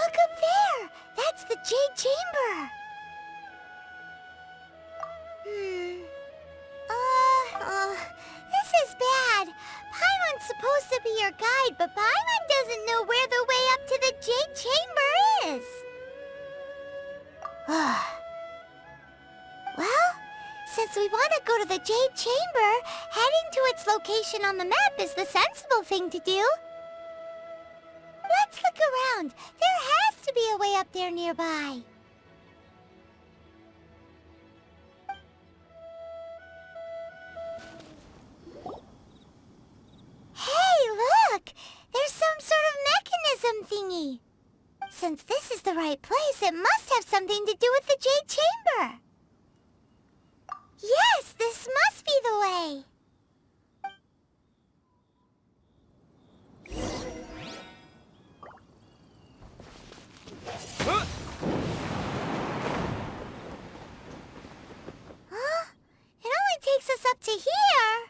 Look up there! That's the Jade Chamber! This is bad. Paimon's supposed to be your guide, but Paimon doesn't know where the way up to the Jade Chamber is. Well, since we want to go to the Jade Chamber, heading to its location on the map is the sensible thing to do. Let's look around. There has to be a way up there nearby. Hey, look! There's some sort of mechanism thingy. Since this is the right place, it must have something to do with the Jade Chamber. Yes, this must be the way. Huh? It only takes us up to here.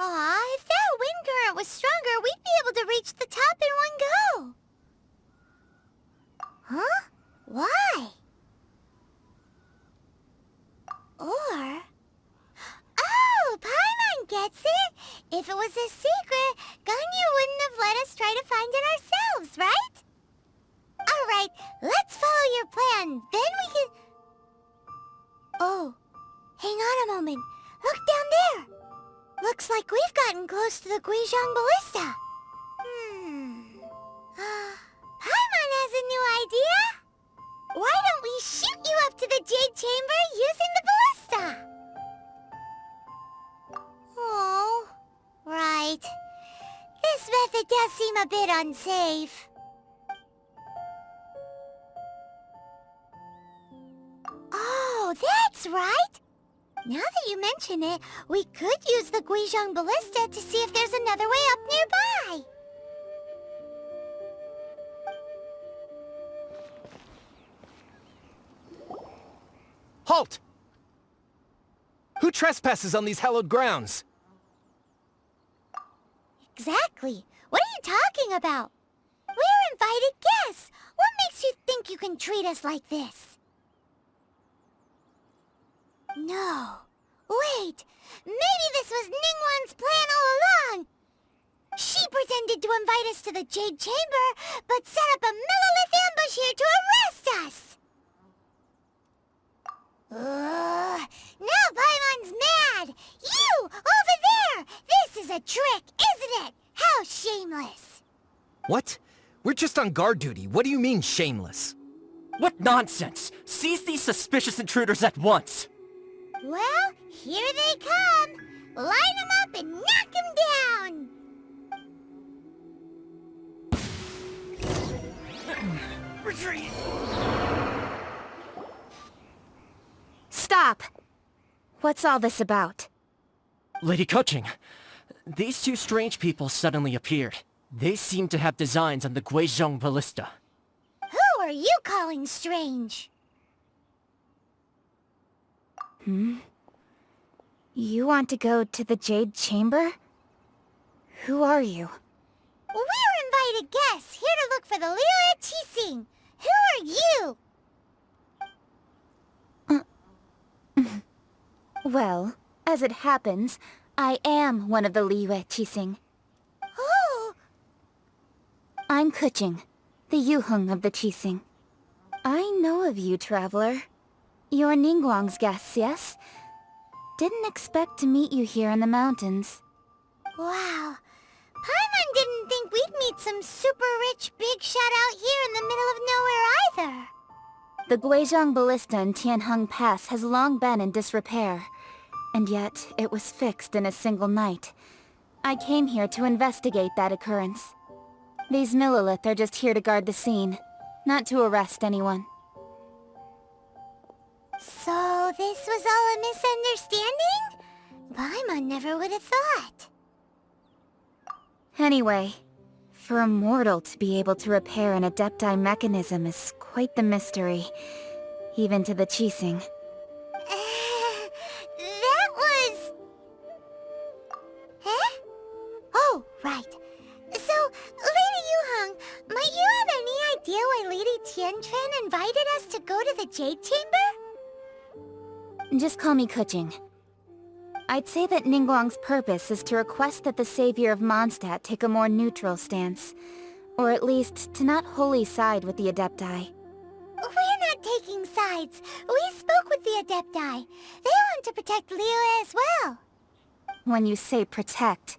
Aw, if that wind current was stronger, we'd be able to reach the top in one go. Huh? Why? Or... Oh, Paimon gets it! If it was a secret, Ganyu wouldn't have let us try to find it ourselves, right? Alright, let's follow your plan, then we can... Oh, hang on a moment. Look down there! Looks like we've gotten close to the Guizhong Ballista. Paimon has a new idea! Why don't we shoot you up to the Jade Chamber using the ballista? Oh, right. This method does seem a bit unsafe. Oh, that's right! Now that you mention it, we could use the Guizhong Ballista to see if there's another way up nearby. Halt! Who trespasses on these hallowed grounds? Exactly. What are you talking about? We're invited guests. What makes you think you can treat us like this? No. Wait. Maybe this was Ningguang's plan all along. She pretended to invite us to the Jade Chamber, but set up a millilith ambush here to arrest us. Now Paimon's mad! You! Over there! This is a trick, isn't it? How shameless! What? We're just on guard duty. What do you mean, shameless? What nonsense! Seize these suspicious intruders at once! Well, here they come! Line them up and knock them down! Retreat! Stop! What's all this about? Lady Keqing, these two strange people suddenly appeared. They seem to have designs on the Guizhong Ballista. Who are you calling strange? You want to go to the Jade Chamber? Who are you? We're invited guests, here to look for the Liyue Qixing. Who are you? Well, as it happens, I am one of the Liyue Qixing. Oh! I'm Keqing, the Yuheng of the Qixing. I know of you, traveler. You're Ningguang's guests, yes? Didn't expect to meet you here in the mountains. Wow. Paimon didn't think we'd meet some super rich big shot out here in the middle of nowhere either. The Guizhong Ballista in Tianheng Pass has long been in disrepair, and yet it was fixed in a single night. I came here to investigate that occurrence. These millilith are just here to guard the scene, not to arrest anyone. So this was all a misunderstanding? Paimon never would have thought. Anyway, for a mortal to be able to repair an Adepti mechanism is quite the mystery, even to the Qixing. That was... Huh? Oh, right. So, Lady Yuheng, might you have any idea why Lady Tianquan invited us to go to the Jade Chamber? Just call me Kuching. I'd say that Ningguang's purpose is to request that the savior of Mondstadt take a more neutral stance. Or at least, to not wholly side with the Adepti. We're not taking sides. We spoke with the Adepti. They want to protect Liyue as well. When you say protect,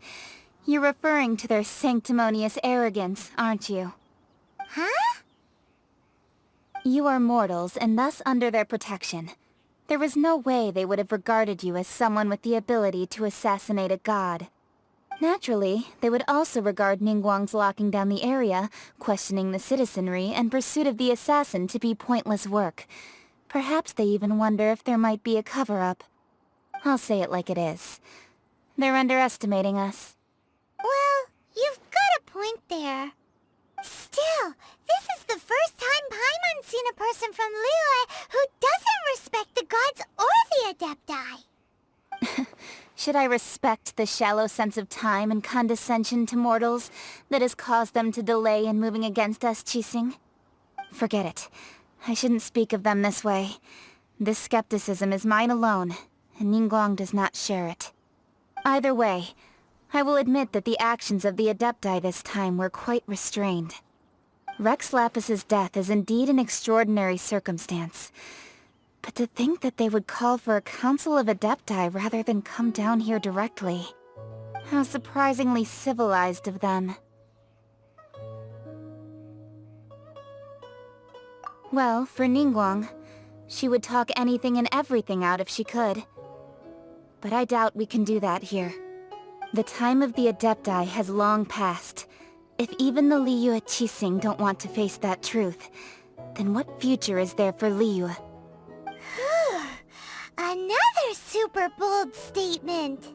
you're referring to their sanctimonious arrogance, aren't you? Huh? You are mortals, and thus under their protection. There was no way they would have regarded you as someone with the ability to assassinate a god. Naturally, they would also regard Ningguang's locking down the area, questioning the citizenry, and pursuit of the assassin to be pointless work. Perhaps they even wonder if there might be a cover-up. I'll say it like it is. They're underestimating us. Well, you've got a point there. Still, this is the first time Paimon's seen a person from Liyue who doesn't respect the gods or the Adepti. Should I respect the shallow sense of time and condescension to mortals that has caused them to delay in moving against us, Qixing? Forget it. I shouldn't speak of them this way. This skepticism is mine alone, and Ningguang does not share it. Either way, I will admit that the actions of the Adepti this time were quite restrained. Rex Lapis's death is indeed an extraordinary circumstance. But to think that they would call for a council of Adepti rather than come down here directly. How surprisingly civilized of them. Well, for Ningguang, she would talk anything and everything out if she could. But I doubt we can do that here. The time of the Adepti has long passed. If even the Liyue Qixing don't want to face that truth, then what future is there for Liyue? Another super bold statement.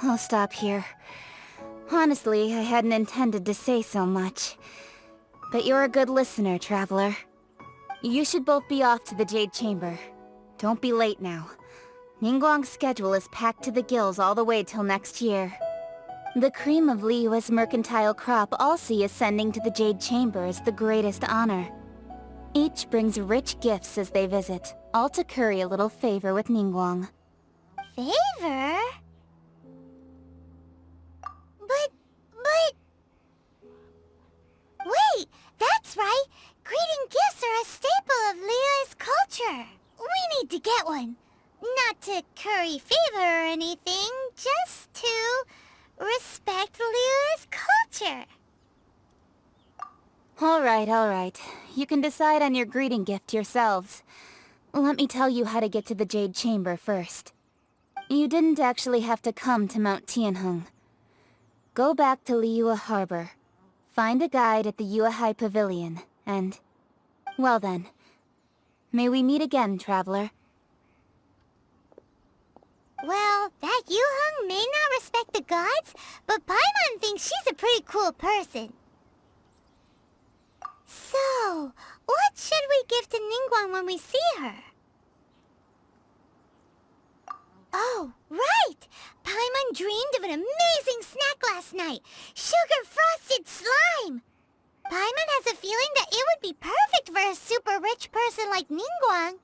I'll stop here. Honestly, I hadn't intended to say so much. But you're a good listener, Traveler. You should both be off to the Jade Chamber. Don't be late now. Ningguang's schedule is packed to the gills all the way till next year. The cream of Liyue's mercantile crop all see ascending to the Jade Chamber as the greatest honor. Each brings rich gifts as they visit, all to curry a little favor with Ningguang. Favor? But... Wait, that's right! Greeting gifts are a staple of Liyue's culture! We need to get one. Not to curry favor or anything, just to respect Liyue's culture. Alright. You can decide on your greeting gift yourselves. Let me tell you how to get to the Jade Chamber first. You didn't actually have to come to Mount Tianheng. Go back to Liyue Harbor. Find a guide at the Yuehai Pavilion, and... well then. May we meet again, Traveler. Well, that Yuheng may not respect the gods, but Paimon thinks she's a pretty cool person. So, what should we give to Ningguang when we see her? Oh, right! Paimon dreamed of an amazing snack last night! Sugar-frosted slime! Paimon has a feeling that it would be perfect for a super rich person like Ningguang.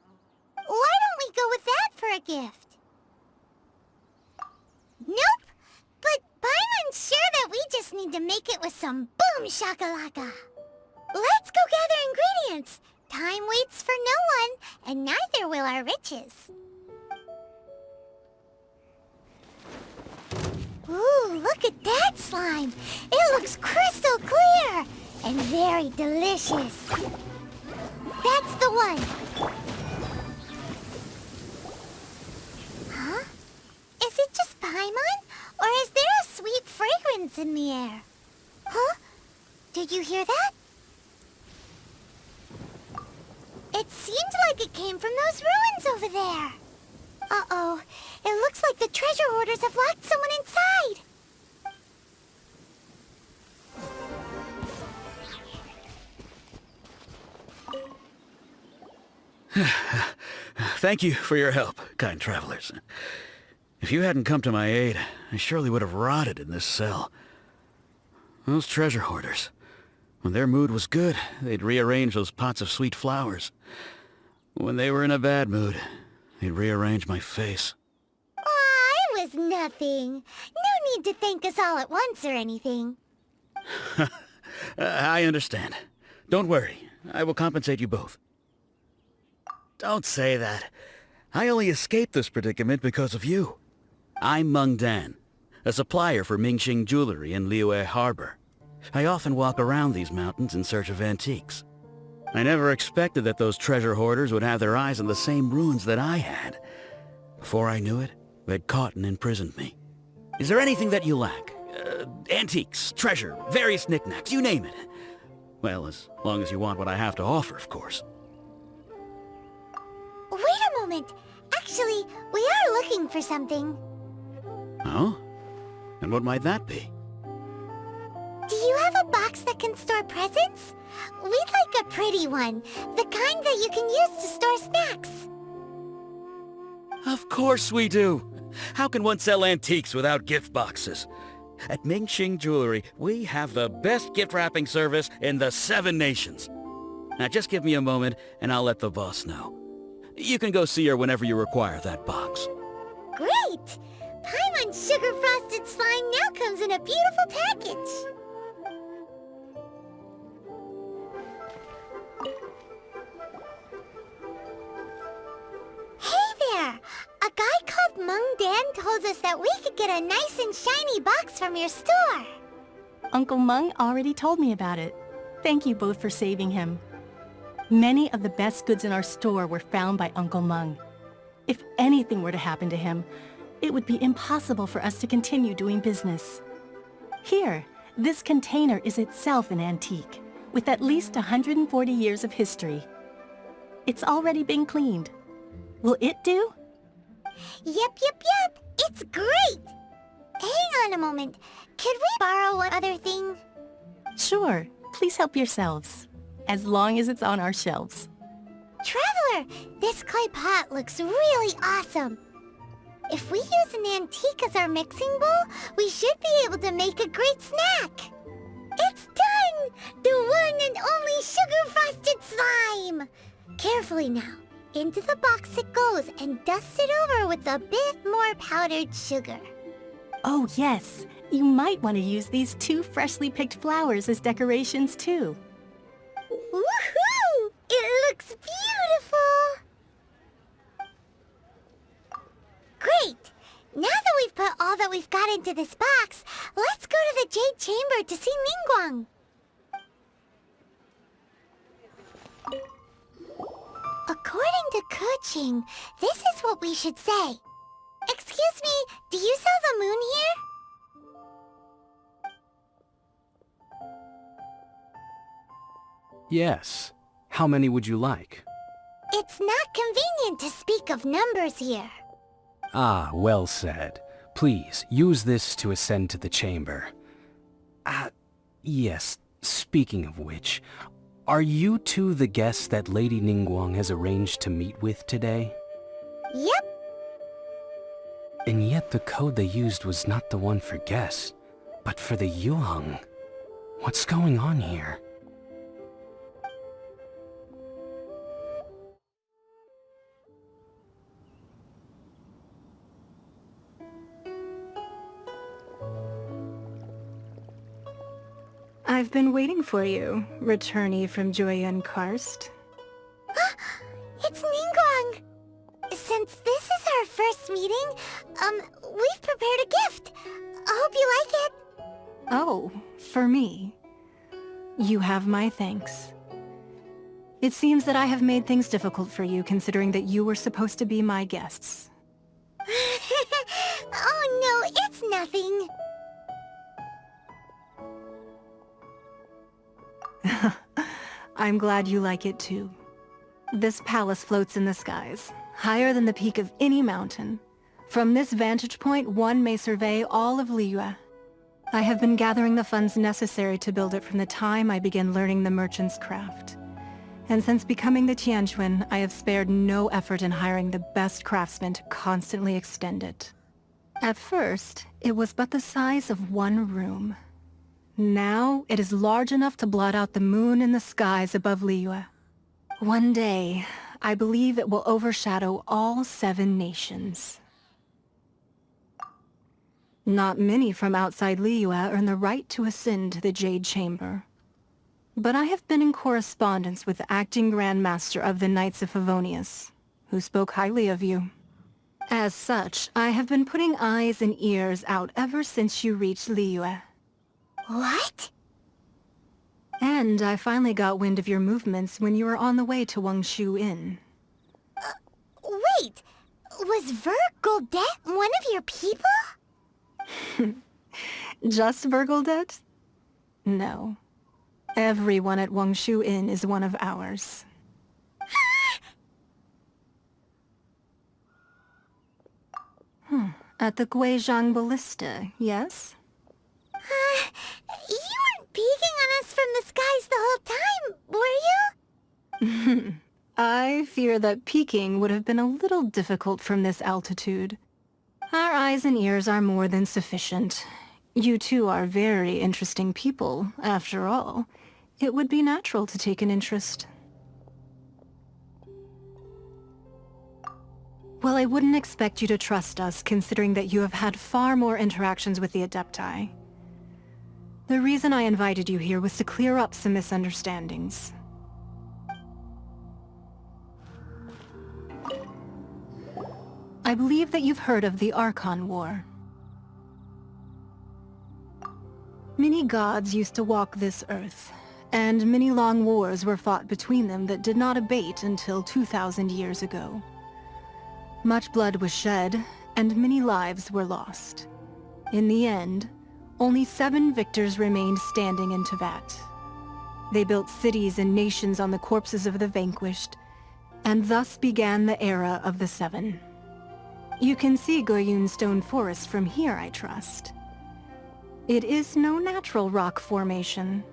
Why don't we go with that for a gift? Nope! But Paimon's sure that we just need to make it with some boom shakalaka. Let's go gather ingredients. Time waits for no one, and neither will our riches. Ooh, look at that slime! It looks crystal clear! And very delicious. That's the one! Huh? Is it just Paimon? Or is there a sweet fragrance in the air? Huh? Did you hear that? It seemed like it came from those ruins over there. Uh-oh. It looks like the treasure hoarders have locked someone inside. Thank you for your help, kind travelers. If you hadn't come to my aid, I surely would have rotted in this cell. Those treasure hoarders. When their mood was good, they'd rearrange those pots of sweet flowers. When they were in a bad mood, they'd rearrange my face. Aw, it was nothing. No need to thank us all at once or anything. I understand. Don't worry. I will compensate you both. Don't say that. I only escaped this predicament because of you. I'm Meng Dan, a supplier for Mingxing Jewelry in Liyue Harbor. I often walk around these mountains in search of antiques. I never expected that those treasure hoarders would have their eyes on the same ruins that I had. Before I knew it, they'd caught and imprisoned me. Is there anything that you lack? Antiques, treasure, various knickknacks, you name it. Well, as long as you want what I have to offer, of course. Wait a moment. Actually, we are looking for something. Oh? And what might that be? Do you have a box that can store presents? We'd like a pretty one. The kind that you can use to store snacks. Of course we do. How can one sell antiques without gift boxes? At Mingxing Jewelry, we have the best gift wrapping service in the 7 nations. Now just give me a moment and I'll let the boss know. You can go see her whenever you require that box. Great! Paimon Sugar Frosted Slime now comes in a beautiful package. Hey there! A guy called Meng Dan told us that we could get a nice and shiny box from your store. Uncle Meng already told me about it. Thank you both for saving him. Many of the best goods in our store were found by Uncle Meng. If anything were to happen to him, it would be impossible for us to continue doing business. Here, this container is itself an antique, with at least 140 years of history. It's already been cleaned. Will it do? Yep. It's great! Hang on a moment. Could we borrow one other thing? Sure, please help yourselves, as long as it's on our shelves. Traveler, this clay pot looks really awesome. If we use an antique as our mixing bowl, we should be able to make a great snack. It's done! The one and only sugar-frosted slime! Carefully now. Into the box it goes and dust it over with a bit more powdered sugar. Oh yes, you might want to use these 2 freshly picked flowers as decorations too. Woohoo! It looks beautiful! Great! Now that we've put all that we've got into this box, let's go to the Jade Chamber to see Ningguang. According to Keqing, this is what we should say. Excuse me, do you sell the moon here? Yes. How many would you like? It's not convenient to speak of numbers here. Ah, well said. Please, use this to ascend to the chamber. Yes, speaking of which, are you two the guests that Lady Ningguang has arranged to meet with today? Yep. And yet the code they used was not the one for guests, but for the Yuheng. What's going on here? I've been waiting for you, returnee from Jueyun Karst. It's Ningguang! Since this is our first meeting, we've prepared a gift. I hope you like it. Oh, for me. You have my thanks. It seems that I have made things difficult for you, considering that you were supposed to be my guests. Oh no, it's nothing. I'm glad you like it too. This palace floats in the skies, higher than the peak of any mountain. From this vantage point, one may survey all of Liyue. I have been gathering the funds necessary to build it from the time I began learning the merchant's craft. And since becoming the Tianquan, I have spared no effort in hiring the best craftsmen to constantly extend it. At first, it was but the size of one room. Now it is large enough to blot out the moon in the skies above Liyue. One day, I believe it will overshadow all 7 nations. Not many from outside Liyue earn the right to ascend to the Jade Chamber. But I have been in correspondence with the acting Grand Master of the Knights of Favonius, who spoke highly of you. As such, I have been putting eyes and ears out ever since you reached Liyue. What? And I finally got wind of your movements when you were on the way to Wangshu Inn. Wait, was Vergoldet one of your people? Just Vergoldet? No. Everyone at Wangshu Inn is one of ours. At the Guizhang Ballista, yes? You weren't peeking on us from the skies the whole time, were you? I fear that peeking would have been a little difficult from this altitude. Our eyes and ears are more than sufficient. You two are very interesting people, after all. It would be natural to take an interest. Well, I wouldn't expect you to trust us, considering that you have had far more interactions with the Adepti. The reason I invited you here was to clear up some misunderstandings. I believe that you've heard of the Archon War. Many gods used to walk this earth, and many long wars were fought between them that did not abate until 2,000 years ago. Much blood was shed, and many lives were lost. In the end, only 7 victors remained standing in Tevat. They built cities and nations on the corpses of the vanquished, and thus began the era of the 7. You can see Goyun Stone Forest from here, I trust. It is no natural rock formation.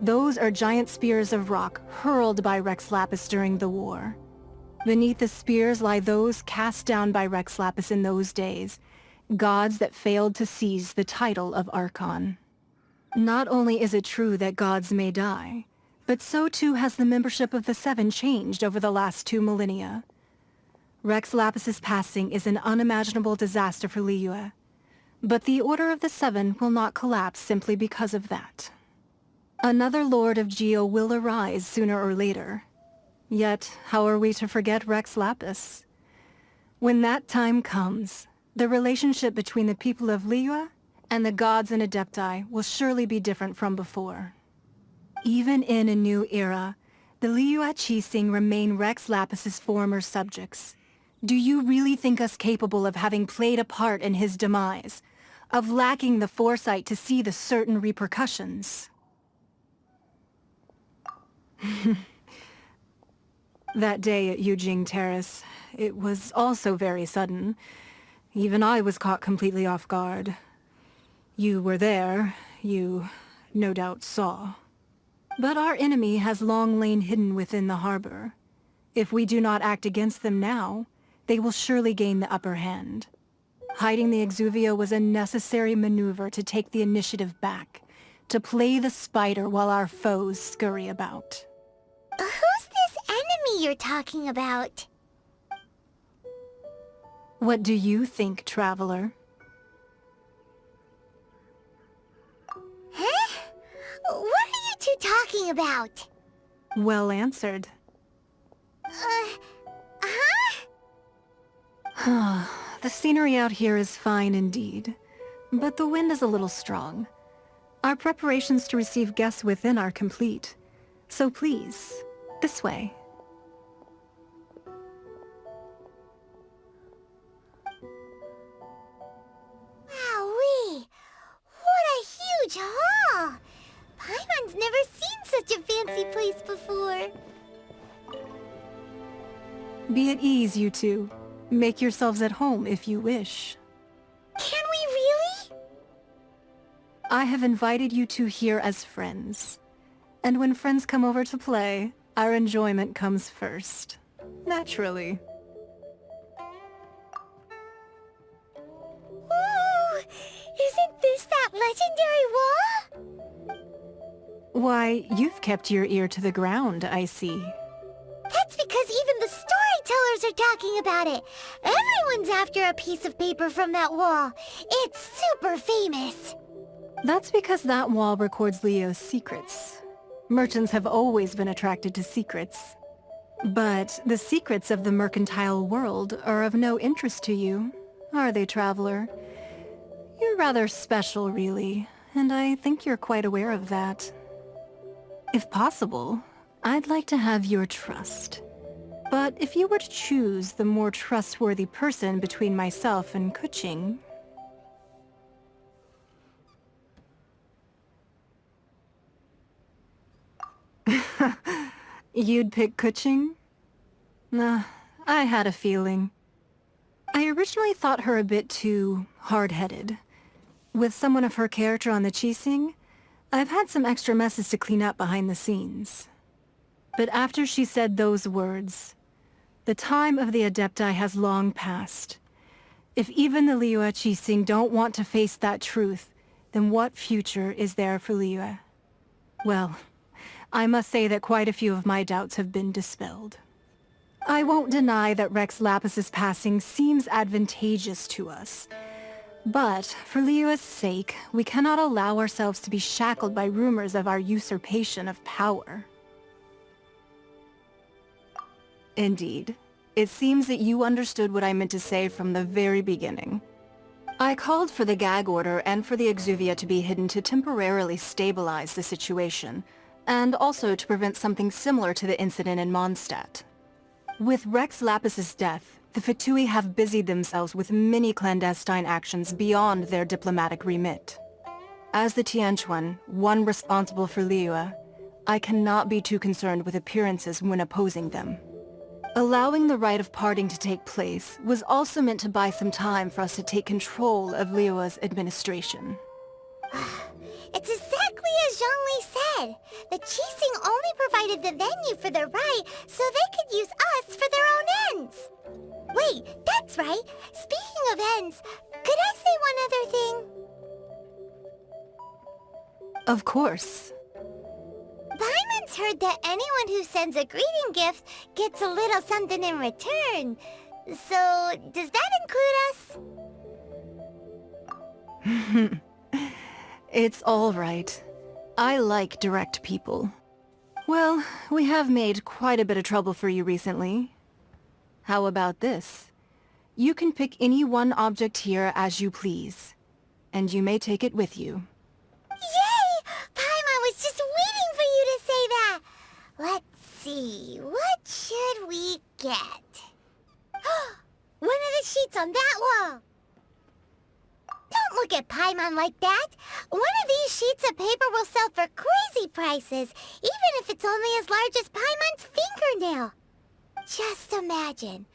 Those are giant spears of rock hurled by Rex Lapis during the war. Beneath the spears lie those cast down by Rex Lapis in those days, gods that failed to seize the title of Archon. Not only is it true that gods may die, but so too has the membership of the 7 changed over the last 2 millennia. Rex Lapis's passing is an unimaginable disaster for Liyue, but the Order of the 7 will not collapse simply because of that. Another Lord of Geo will arise sooner or later. Yet, how are we to forget Rex Lapis? When that time comes, the relationship between the people of Liyue and the gods and Adepti will surely be different from before. Even in a new era, the Liyue Qixing remain Rex Lapis's former subjects. Do you really think us capable of having played a part in his demise? Of lacking the foresight to see the certain repercussions? That day at Yujing Terrace, it was also very sudden. Even I was caught completely off guard. You were there, you no doubt saw. But our enemy has long lain hidden within the harbor. If we do not act against them now, they will surely gain the upper hand. Hiding the Exuvio was a necessary maneuver to take the initiative back, to play the spider while our foes scurry about. Who's this enemy you're talking about? What do you think, Traveler? Huh? What are you two talking about? Well answered. The scenery out here is fine indeed, but the wind is a little strong. Our preparations to receive guests within are complete, so please, this way. Wowee! What a huge hall! Paimon's never seen such a fancy place before. Be at ease, you two. Make yourselves at home if you wish. Can we really? I have invited you two here as friends. And when friends come over to play, our enjoyment comes first. Naturally. Ooh! Isn't this that legendary wall? Why, you've kept your ear to the ground, I see. That's because even the storytellers are talking about it. Everyone's after a piece of paper from that wall. It's super famous. That's because that wall records Liyue's secrets. Merchants have always been attracted to secrets. But the secrets of the mercantile world are of no interest to you, are they, traveler? You're rather special, really, and I think you're quite aware of that. If possible, I'd like to have your trust. But if you were to choose the more trustworthy person between myself and Keqing... You'd pick Keqing? Nah, I had a feeling. I originally thought her a bit too hard-headed. With someone of her character on the Qixing, I've had some extra messes to clean up behind the scenes. But after she said those words, the time of the Adepti has long passed. If even the Liyue Qixing don't want to face that truth, then what future is there for Liyue? Well, I must say that quite a few of my doubts have been dispelled. I won't deny that Rex Lapis's passing seems advantageous to us. But, for Liyue's sake, we cannot allow ourselves to be shackled by rumors of our usurpation of power. Indeed. It seems that you understood what I meant to say from the very beginning. I called for the gag order and for the exuvia to be hidden to temporarily stabilize the situation, and also to prevent something similar to the incident in Mondstadt. With Rex Lapis's death, the Fatui have busied themselves with many clandestine actions beyond their diplomatic remit. As the Tianquan, one responsible for Liyue, I cannot be too concerned with appearances when opposing them. Allowing the rite of parting to take place was also meant to buy some time for us to take control of Liyue's administration. It's exactly as Zhongli said. The Qixing only provided the venue for their rite so they could use us for their own ends. Wait, that's right. Speaking of ends, could I say one other thing? Of course. Paimon's heard that anyone who sends a greeting gift gets a little something in return. So, does that include us? It's all right. I like direct people. Well, we have made quite a bit of trouble for you recently. How about this? You can pick any one object here as you please, and you may take it with you. Yay! Paimon was just waiting for you to say that! Let's see, what should we get? One of the sheets on that wall! Don't look at Paimon like that! One of these sheets of paper will sell for crazy prices, even if it's only as large as Paimon's fingernail. Just imagine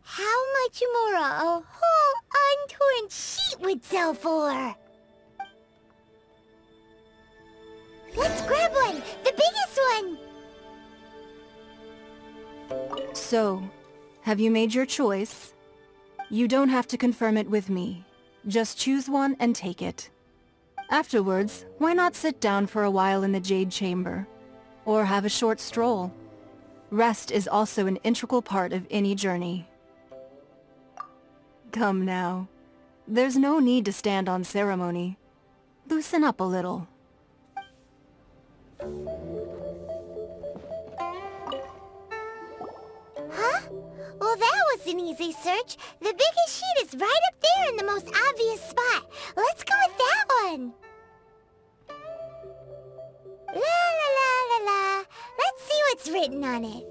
how much more a whole untorn sheet would sell for. Let's grab one! The biggest one! So, have you made your choice? You don't have to confirm it with me. Just choose one and take it. Afterwards, why not sit down for a while in the Jade Chamber? Or have a short stroll? Rest is also an integral part of any journey. Come now. There's no need to stand on ceremony. Loosen up a little. Huh? Well, that was an easy search. The biggest sheet is right up there in the most obvious spot. Let's go with that one. La la la la la. Let's see what's written on it.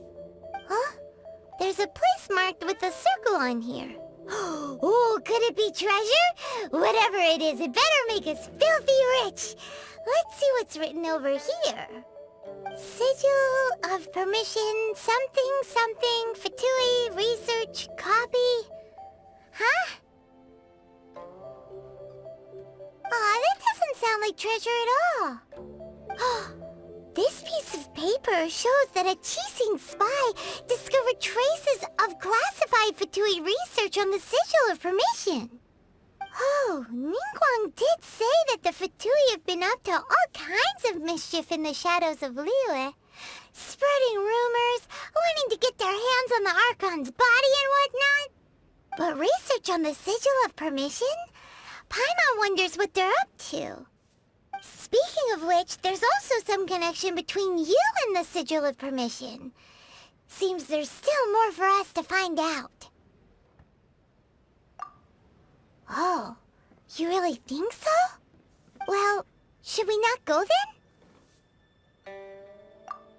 Huh? There's a place marked with a circle on here. Oh, could it be treasure? Whatever it is, it better make us filthy rich. Let's see what's written over here. Sigil of permission, something, something, Fatui, research, copy. Huh? Aw, that doesn't sound like treasure at all. This piece of paper shows that a Qixing spy discovered traces of classified Fatui research on the Sigil of permission. Oh, Ningguang did say that the Fatui have been up to all kinds of mischief in the shadows of Liyue. Spreading rumors, wanting to get their hands on the Archon's body and whatnot. But research on the Sigil of Permission? Paimon wonders what they're up to. Speaking of which, there's also some connection between you and the Sigil of Permission. Seems there's still more for us to find out. Oh, you really think so? Well, should we not go then?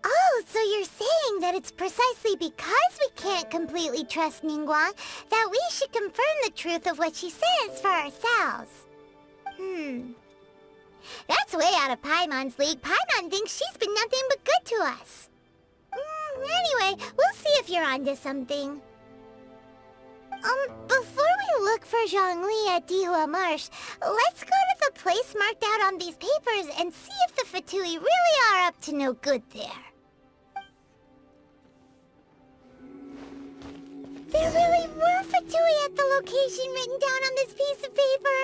Oh, so you're saying that it's precisely because we can't completely trust Ningguang that we should confirm the truth of what she says for ourselves. That's way out of Paimon's league. Paimon thinks she's been nothing but good to us. Anyway, we'll see if you're onto something. Before we look for Zhongli at Dihua Marsh, let's go to the place marked out on these papers and see if the Fatui really are up to no good there. There really were Fatui at the location written down on this piece of paper.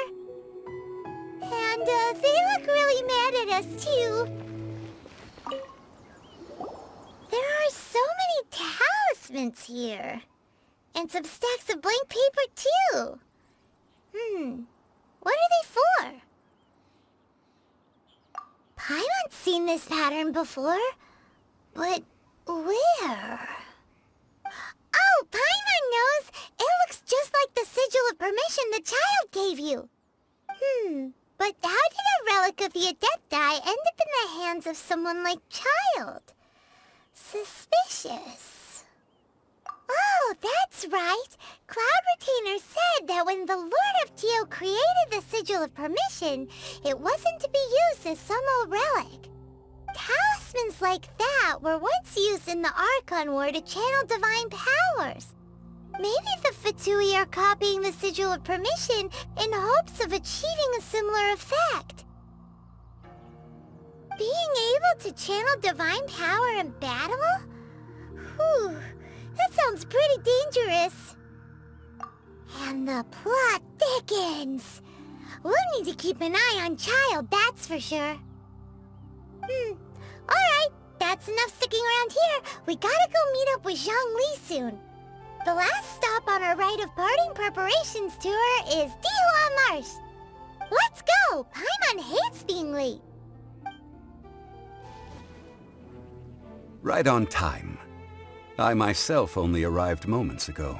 And, they look really mad at us, too. There are so many talismans here. And some stacks of blank paper, too. What are they for? Paimon's seen this pattern before. But where? Oh, Paimon knows! It looks just like the Sigil of Permission the child gave you. But how did a relic of the Adepti end up in the hands of someone like Child? Suspicious. Oh, that's right. Cloud Retainer said that when the Lord of Tio created the Sigil of Permission, it wasn't to be used as some old relic. Talismans like that were once used in the Archon War to channel divine powers. Maybe the Fatui are copying the Sigil of Permission in hopes of achieving a similar effect. Being able to channel divine power in battle? Whew, that sounds pretty dangerous. And the plot thickens. We'll need to keep an eye on Child, that's for sure. Alright, that's enough sticking around here. We gotta go meet up with Zhongli soon. The last stop on our rite of parting preparations tour is Dihua Marsh. Let's go! Paimon hates being late. Right on time. I myself only arrived moments ago.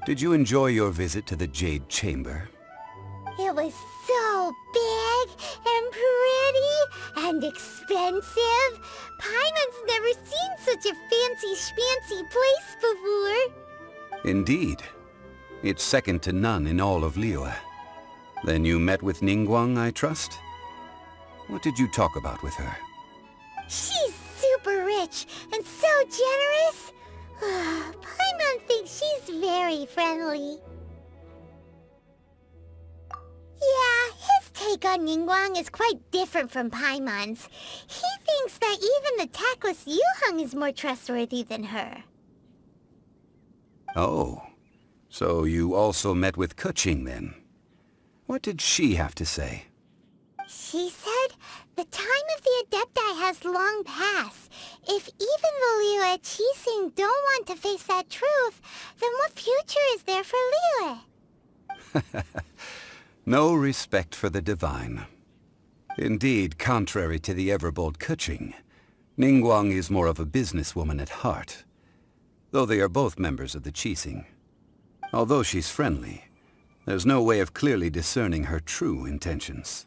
Did you enjoy your visit to the Jade Chamber? It was so big and pretty and expensive. Paimon's never seen such a fancy schmancy place before. Indeed. It's second to none in all of Liyue. Then you met with Ningguang, I trust? What did you talk about with her? She's super rich and so generous. Paimon thinks she's very friendly. Yeah, his take on Ningguang is quite different from Paimon's. He thinks that even the tactless Yuheng is more trustworthy than her. Oh, so you also met with Keqing then? What did she have to say? She said the time of the Adepti has long passed. If even the Liyue Qixing don't want to face that truth, then what future is there for Liyue? No respect for the divine. Indeed, contrary to the ever-bold Keqing, Ningguang is more of a businesswoman at heart, though they are both members of the Qixing. Although she's friendly, there's no way of clearly discerning her true intentions.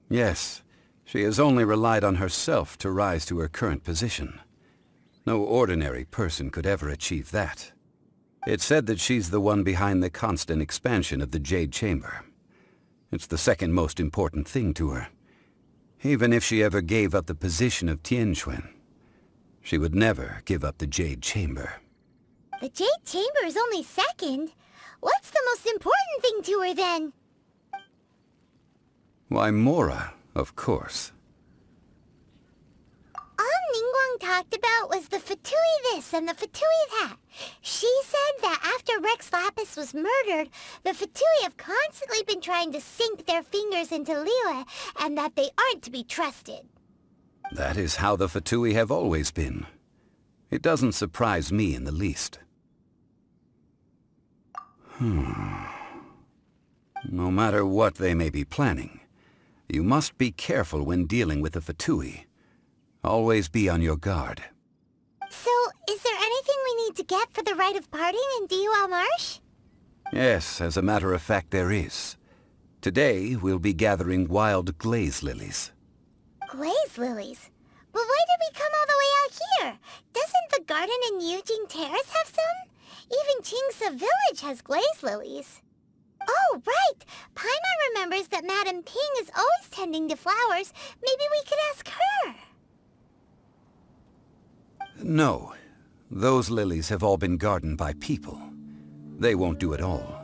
Yes, she has only relied on herself to rise to her current position. No ordinary person could ever achieve that. It's said that she's the one behind the constant expansion of the Jade Chamber. It's the second most important thing to her. Even if she ever gave up the position of Tianquan, she would never give up the Jade Chamber. The Jade Chamber is only second. What's the most important thing to her then? Why, Mora, of course. All Ningguang talk talked about was the Fatui this and the Fatui that. She said that after Rex Lapis was murdered, the Fatui have constantly been trying to sink their fingers into Liyue, and that they aren't to be trusted. That is how the Fatui have always been. It doesn't surprise me in the least. No matter what they may be planning, you must be careful when dealing with the Fatui. Always be on your guard. So, is there anything we need to get for the rite of parting in Liyue Marsh? Yes, as a matter of fact, there is. Today, we'll be gathering wild glaze lilies. Glaze lilies? Well, why did we come all the way out here? Doesn't the garden in Yujing Terrace have some? Even Qingse Village has glaze lilies. Oh, right! Paimon remembers that Madame Ping is always tending to flowers. Maybe we could ask her. No. Those lilies have all been gardened by people. They won't do it all.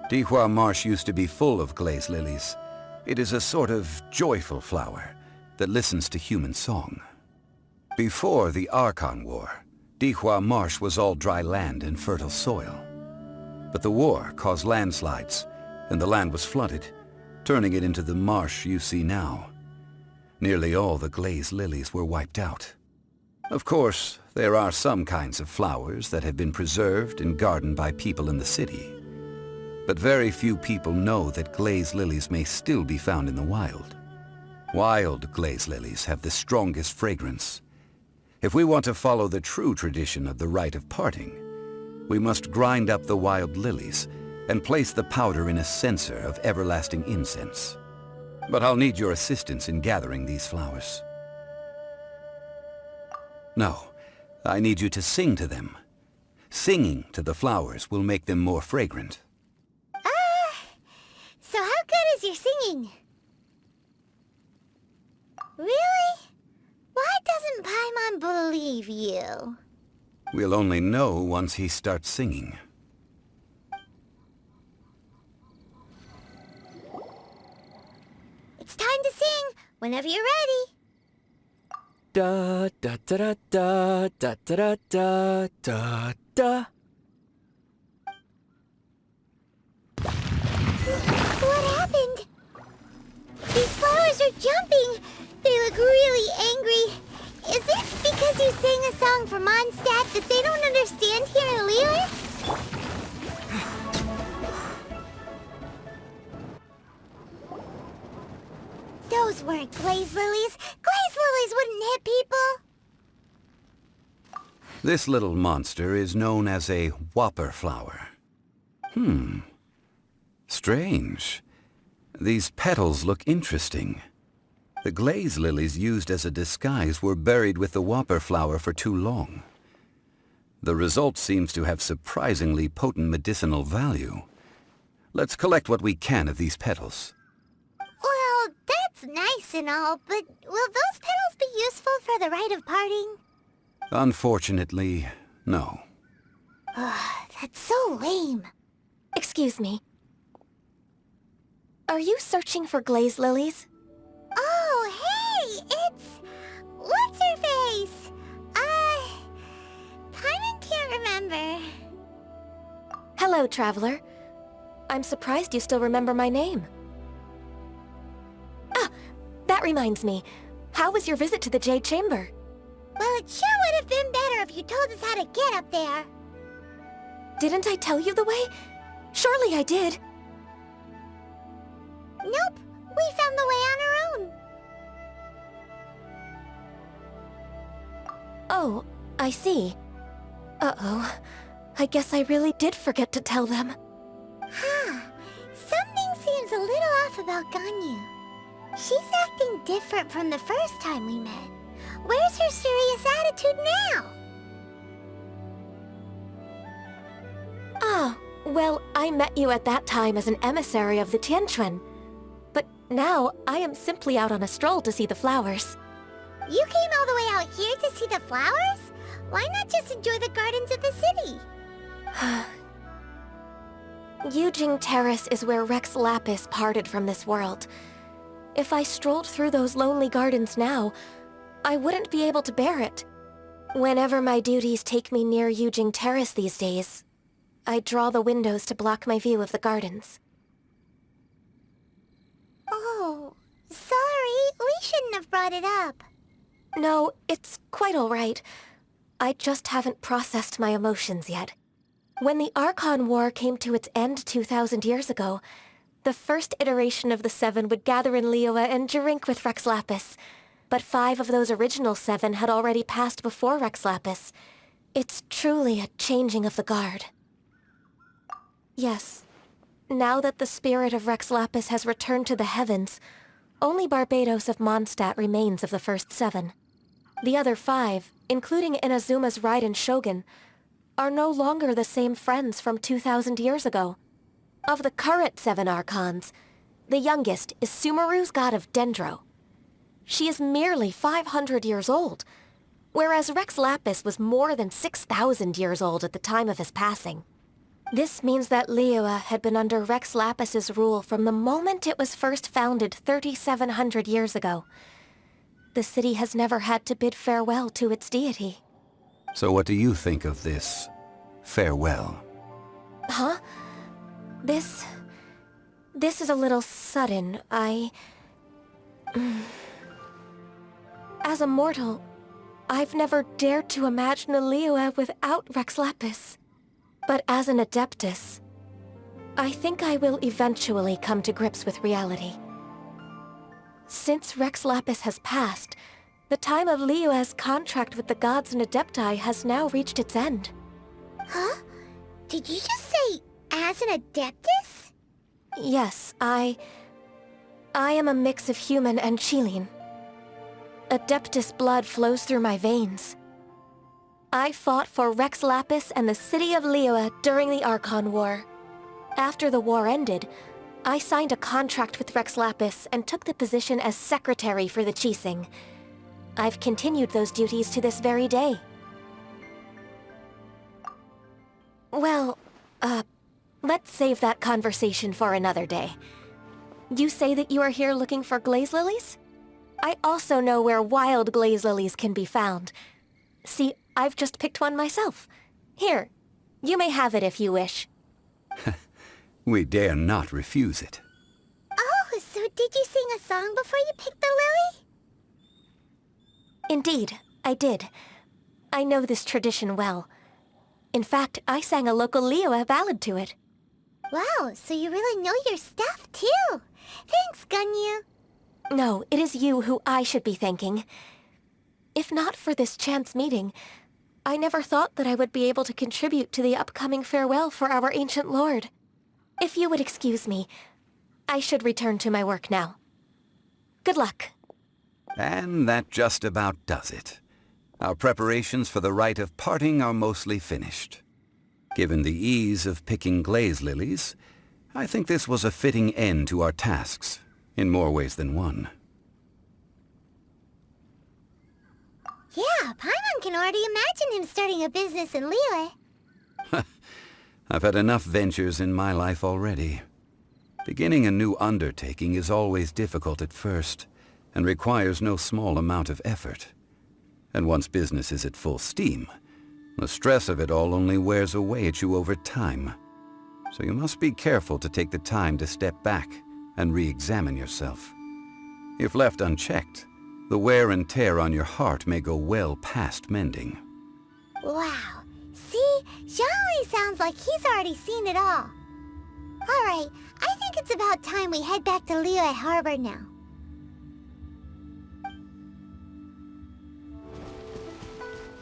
Liyue Marsh used to be full of glaze lilies. It is a sort of joyful flower that listens to human song. Before the Archon War, Liyue Marsh was all dry land and fertile soil. But the war caused landslides, and the land was flooded, turning it into the marsh you see now. Nearly all the glaze lilies were wiped out. Of course, there are some kinds of flowers that have been preserved and gardened by people in the city. But very few people know that glaze lilies may still be found in the wild. Wild glaze lilies have the strongest fragrance. If we want to follow the true tradition of the rite of parting, we must grind up the wild lilies and place the powder in a censer of everlasting incense. But I'll need your assistance in gathering these flowers. No, I need you to sing to them. Singing to the flowers will make them more fragrant. So how good is your singing? Really? Why doesn't Paimon believe you? We'll only know once he starts singing. It's time to sing, whenever you're ready. Da da da da da da da da da. What happened? These flowers are jumping. They look really angry. Is it because you sang a song for Mondstadt that they don't understand here in Liyue? Those weren't glaze lilies. Glaze lilies wouldn't hit people. This little monster is known as a whopper flower. Strange. These petals look interesting. The glaze lilies used as a disguise were buried with the whopper flower for too long. The result seems to have surprisingly potent medicinal value. Let's collect what we can of these petals. Well, that's nice and all, but will those petals be useful for the rite of parting? Unfortunately, no. That's so lame. Excuse me. Are you searching for glaze lilies? Oh, hey! It's... What's-her-face? Paimon can't remember. Hello, traveler. I'm surprised you still remember my name. Ah, that reminds me. How was your visit to the Jade Chamber? Well, it sure would have been better if you told us how to get up there. Didn't I tell you the way? Surely I did. Nope, we found the way on our own. Oh, I see. Uh-oh. I guess I really did forget to tell them. Something seems a little off about Ganyu. She's acting different from the first time we met. Where's her serious attitude now? Ah, well, I met you at that time as an emissary of the Tianquan. But now, I am simply out on a stroll to see the flowers. You came all the way out here to see the flowers? Why not just enjoy the gardens of the city? Yujing Terrace is where Rex Lapis parted from this world. If I strolled through those lonely gardens now, I wouldn't be able to bear it. Whenever my duties take me near Yujing Terrace these days, I draw the windows to block my view of the gardens. Oh, sorry. We shouldn't have brought it up. No, it's quite all right. I just haven't processed my emotions yet. When the Archon War came to its end 2,000 years ago, the first iteration of the Seven would gather in Liyue and drink with Rex Lapis. But 5 of those original 7 had already passed before Rex Lapis. It's truly a changing of the guard. Yes. Now that the spirit of Rex Lapis has returned to the heavens, only Barbados of Mondstadt remains of the first 7. The other 5, including Inazuma's Raiden Shogun, are no longer the same friends from 2,000 years ago. Of the current 7 Archons, the youngest is Sumeru's god of Dendro. She is merely 500 years old, whereas Rex Lapis was more than 6,000 years old at the time of his passing. This means that Liyue had been under Rex Lapis's rule from the moment it was first founded 3,700 years ago. The city has never had to bid farewell to its deity. So what do you think of this farewell? Huh? This is a little sudden. As a mortal, I've never dared to imagine a Liyue without Rex Lapis. But as an Adeptus, I think I will eventually come to grips with reality. Since Rex Lapis has passed, the time of Liyue's contract with the gods and Adepti has now reached its end. Huh? Did you just say, as an Adeptus? Yes, I am a mix of human and Chilean. Adeptus blood flows through my veins. I fought for Rex Lapis and the city of Liyue during the Archon War. After the war ended, I signed a contract with Rex Lapis and took the position as secretary for the Qixing. I've continued those duties to this very day. Well, let's save that conversation for another day. You say that you are here looking for glaze lilies? I also know where wild glaze lilies can be found. See, I've just picked one myself. Here, you may have it if you wish. We dare not refuse it. Oh, so did you sing a song before you picked the lily? Indeed, I did. I know this tradition well. In fact, I sang a local Liyue ballad to it. Wow, so you really know your stuff, too. Thanks, Gunyu. No, it is you who I should be thanking. If not for this chance meeting, I never thought that I would be able to contribute to the upcoming farewell for our ancient lord. If you would excuse me, I should return to my work now. Good luck. And that just about does it. Our preparations for the rite of parting are mostly finished. Given the ease of picking glaze lilies, I think this was a fitting end to our tasks, in more ways than one. Yeah, Paimon can already imagine him starting a business in Liyue. I've had enough ventures in my life already. Beginning a new undertaking is always difficult at first, and requires no small amount of effort. And once business is at full steam, the stress of it all only wears away at you over time. So you must be careful to take the time to step back and re-examine yourself. If left unchecked, the wear and tear on your heart may go well past mending. Wow. See? Zhongli sounds like he's already seen it all. Alright, I think it's about time we head back to Liyue Harbor now.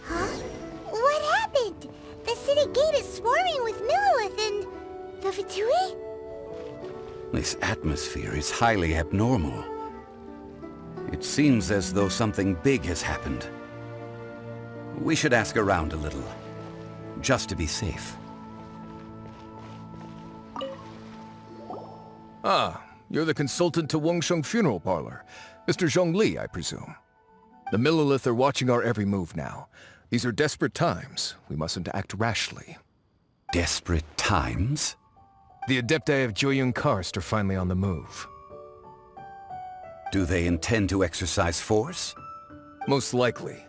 Huh? What happened? The city gate is swarming with Millilith and... the Fatui? This atmosphere is highly abnormal. It seems as though something big has happened. We should ask around a little, just to be safe. Ah, you're the consultant to Wengsheng Funeral Parlor. Mr. Zhongli, I presume. The Millilith are watching our every move now. These are desperate times. We mustn't act rashly. Desperate times? The Adepti of Joyun Karst are finally on the move. Do they intend to exercise force? Most likely.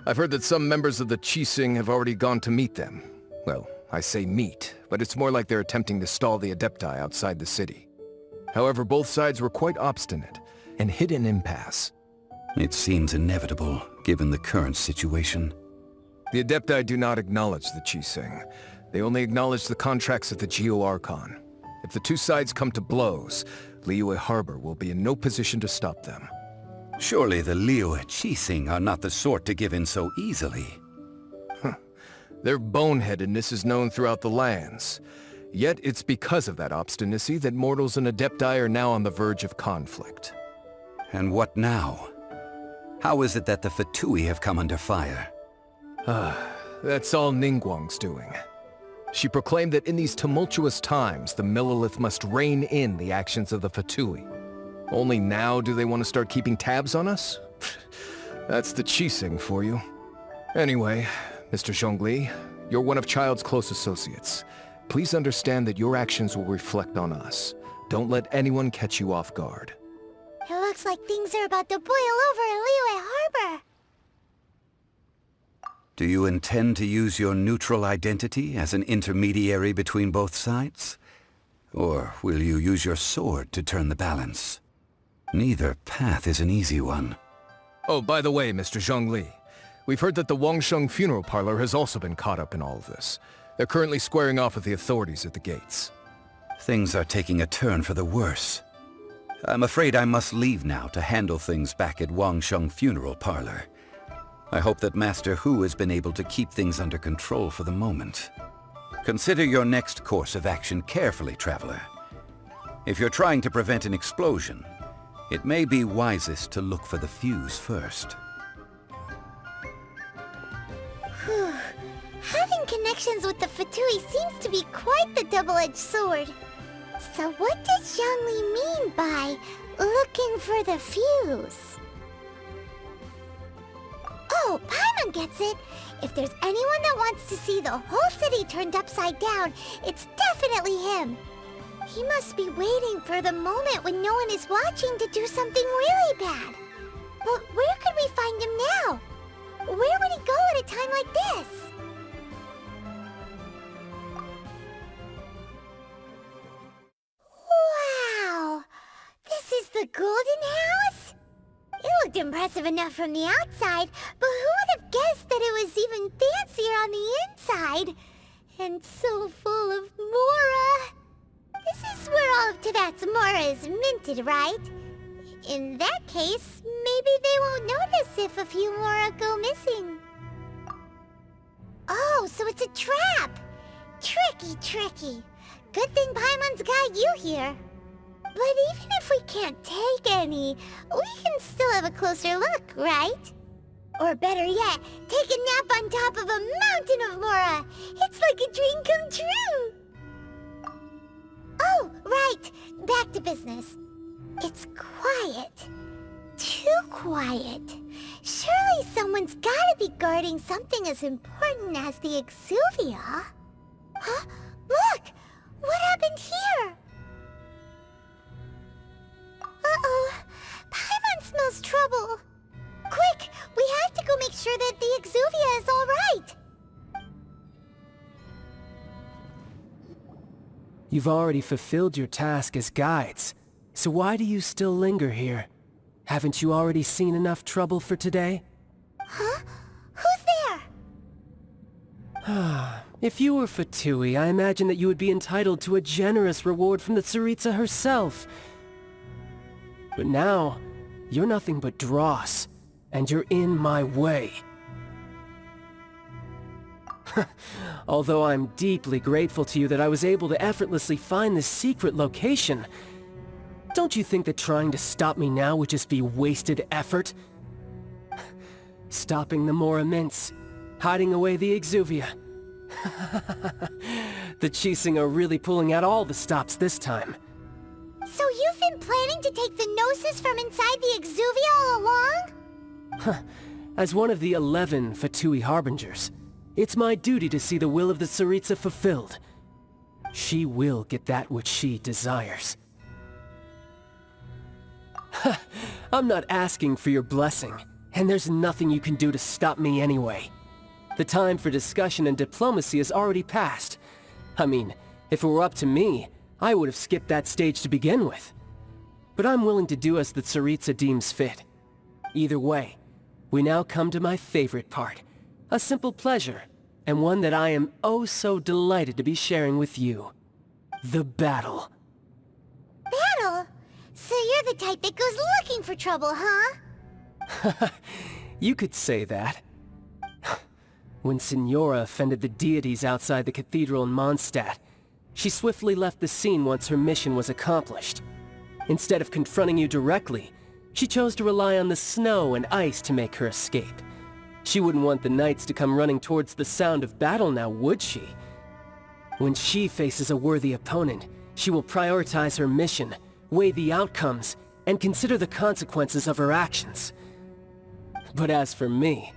I've heard that some members of the Qixing have already gone to meet them. Well, I say meet, but it's more like they're attempting to stall the Adepti outside the city. However, both sides were quite obstinate and hit an impasse. It seems inevitable, given the current situation. The Adepti do not acknowledge the Qixing. They only acknowledge the contracts of the Geo-Archon. If the two sides come to blows, Liyue Harbor will be in no position to stop them. Surely the Liyue Qixing are not the sort to give in so easily. Their boneheadedness is known throughout the lands. Yet it's because of that obstinacy that mortals and Adepti are now on the verge of conflict. And what now? How is it that the Fatui have come under fire? That's all Ningguang's doing. She proclaimed that in these tumultuous times, the Millelith must rein in the actions of the Fatui. Only now do they want to start keeping tabs on us? That's the Qixing for you. Anyway, Mr. Zhongli, you're one of Child's close associates. Please understand that your actions will reflect on us. Don't let anyone catch you off guard. It looks like things are about to boil over in Liyue Harbor. Do you intend to use your neutral identity as an intermediary between both sides? Or will you use your sword to turn the balance? Neither path is an easy one. Oh, by the way, Mr. Zhongli, we've heard that the Wangsheng funeral parlor has also been caught up in all of this. They're currently squaring off with the authorities at the gates. Things are taking a turn for the worse. I'm afraid I must leave now to handle things back at Wangsheng funeral parlor. I hope that Master Hu has been able to keep things under control for the moment. Consider your next course of action carefully, Traveler. If you're trying to prevent an explosion, it may be wisest to look for the fuse first. Whew. Having connections with the Fatui seems to be quite the double-edged sword. So what does Zhongli mean by looking for the fuse? Oh, Paimon gets it! If there's anyone that wants to see the whole city turned upside down, it's definitely him. He must be waiting for the moment when no one is watching to do something really bad. But where could we find him now? Where would he go at a time like this? Wow! This is the Golden House? It looked impressive enough from the outside, but who would have guessed that it was even fancier on the inside? And so full of Mora. This is where all of Teyvat's Mora is minted, right? In that case, maybe they won't notice if a few Mora go missing. Oh, so it's a trap! Tricky, tricky. Good thing Paimon's got you here. But even if we can't take any, we can still have a closer look, right? Or better yet, take a nap on top of a mountain of Mora. It's like a dream come true. Oh, right. Back to business. It's quiet. Too quiet. Surely someone's gotta be guarding something as important as the Exuvia. Huh? Look! What happened here? Uh-oh. Paimon smells trouble. Quick! We have to go make sure that the Exuvia is all right. You've already fulfilled your task as guides, so why do you still linger here? Haven't you already seen enough trouble for today? Huh? Who's there? If you were Fatui, I imagine that you would be entitled to a generous reward from the Tsaritsa herself. But now, you're nothing but dross, and you're in my way. Although I'm deeply grateful to you that I was able to effortlessly find this secret location, don't you think that trying to stop me now would just be wasted effort? Stopping the Mora Mints, hiding away the Exuvia. The Qixing are really pulling out all the stops this time. So you've been planning to take the Gnosis from inside the Exuvia all along? As one of the 11 Fatui Harbingers, it's my duty to see the will of the Tsaritsa fulfilled. She will get that which she desires. I'm not asking for your blessing. And there's nothing you can do to stop me anyway. The time for discussion and diplomacy has already passed. I mean, if it were up to me, I would have skipped that stage to begin with. But I'm willing to do as the Tsaritsa deems fit. Either way, we now come to my favorite part. A simple pleasure, and one that I am oh so delighted to be sharing with you. The battle. Battle? So you're the type that goes looking for trouble, huh? You could say that. When Signora offended the deities outside the cathedral in Mondstadt, she swiftly left the scene once her mission was accomplished. Instead of confronting you directly, she chose to rely on the snow and ice to make her escape. She wouldn't want the knights to come running towards the sound of battle now, would she? When she faces a worthy opponent, she will prioritize her mission, weigh the outcomes, and consider the consequences of her actions. But as for me,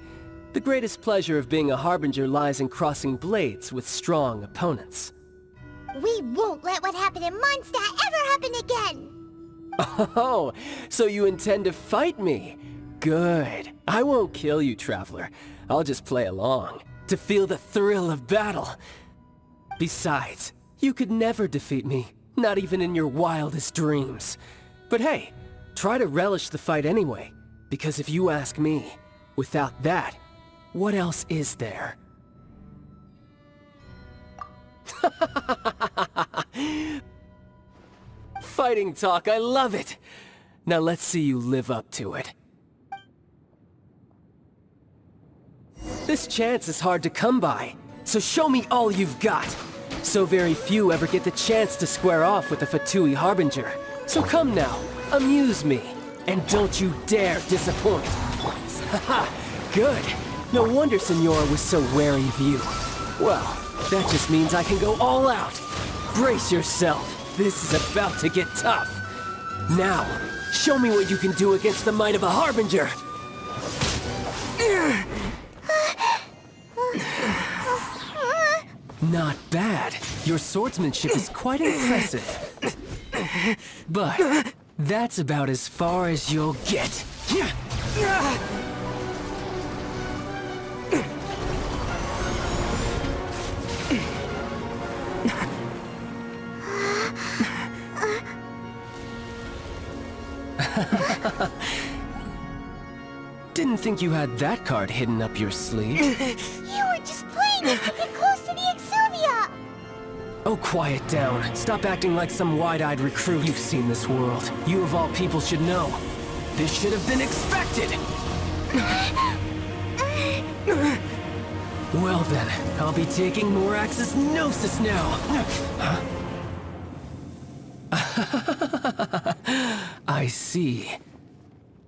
the greatest pleasure of being a harbinger lies in crossing blades with strong opponents. We won't let what happened in Mondstadt ever happen again! Oh, so you intend to fight me? Good. I won't kill you, Traveler. I'll just play along, to feel the thrill of battle. Besides, you could never defeat me, not even in your wildest dreams. But hey, try to relish the fight anyway, because if you ask me, without that, what else is there? Fighting talk, I love it! Now let's see you live up to it. This chance is hard to come by, so show me all you've got. So very few ever get the chance to square off with a Fatui Harbinger. So come now, amuse me, and don't you dare disappoint. Haha, good. No wonder Signora was so wary of you. Well, that just means I can go all out. Brace yourself. This is about to get tough. Now, show me what you can do against the might of a Harbinger. Not bad. Your swordsmanship is quite impressive. But that's about as far as you'll get. Didn't think you had that card hidden up your sleeve. You were just playing us to get close to the Exuvia! Oh, quiet down. Stop acting like some wide-eyed recruit. You've seen this world. You of all people should know. This should have been expected! Well then, I'll be taking Morax's Gnosis now! I see.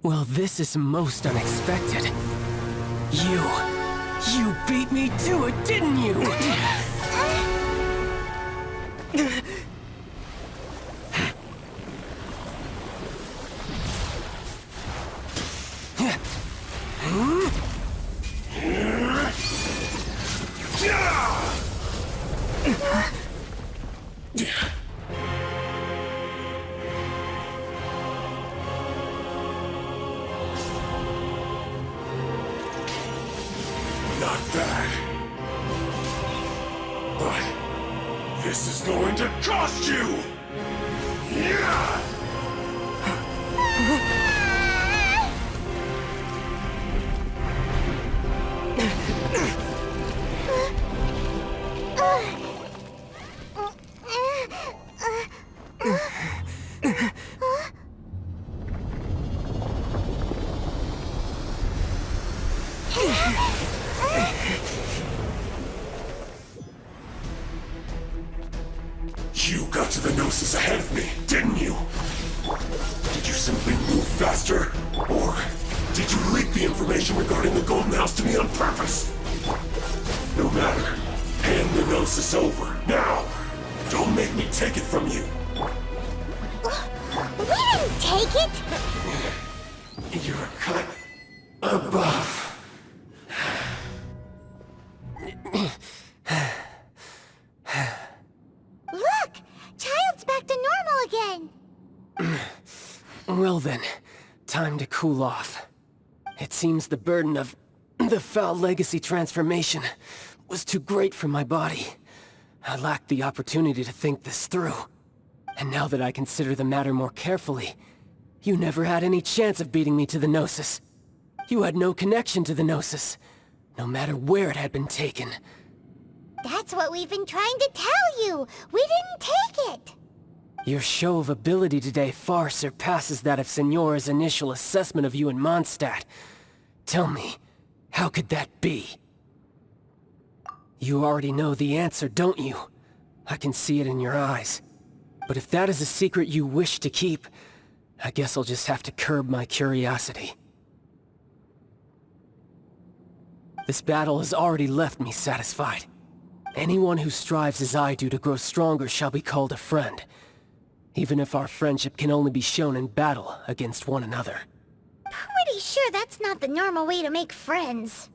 Well, this is most unexpected. You beat me to it, didn't you? Not bad. But this is going to cost you! Yeah! You got to the Gnosis ahead of me, didn't you? Did you simply move faster? Or did you leak the information regarding the Golden House to me on purpose? No matter. Hand the Gnosis over, now! Don't make me take it from you! We didn't take it! You're a cut above. Look! Child's back to normal again! Well then, time to cool off. It seems the burden of the foul legacy transformation was too great for my body. I lacked the opportunity to think this through. And now that I consider the matter more carefully, you never had any chance of beating me to the Gnosis. You had no connection to the Gnosis, no matter where it had been taken. That's what we've been trying to tell you! We didn't take it! Your show of ability today far surpasses that of Signora's initial assessment of you in Mondstadt. Tell me, how could that be? You already know the answer, don't you? I can see it in your eyes. But if that is a secret you wish to keep, I guess I'll just have to curb my curiosity. This battle has already left me satisfied. Anyone who strives as I do to grow stronger shall be called a friend, even if our friendship can only be shown in battle against one another. Pretty sure that's not the normal way to make friends.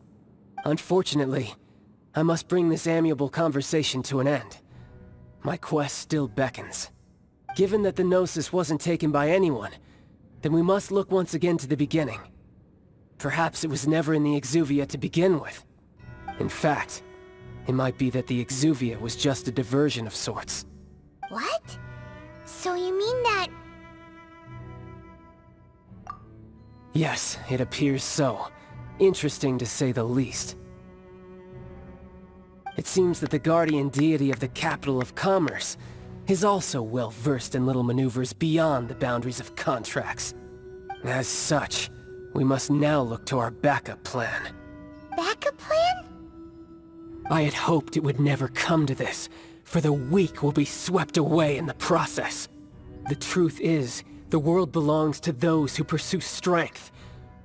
Unfortunately, I must bring this amiable conversation to an end. My quest still beckons. Given that the Gnosis wasn't taken by anyone, then we must look once again to the beginning. Perhaps it was never in the Exuvia to begin with. In fact, it might be that the Exuvia was just a diversion of sorts. What? So you mean that... Yes, it appears so. Interesting to say the least. It seems that the guardian deity of the capital of commerce is also well versed in little maneuvers beyond the boundaries of contracts. As such, we must now look to our backup plan. Backup plan? I had hoped it would never come to this, for the weak will be swept away in the process. The truth is, the world belongs to those who pursue strength.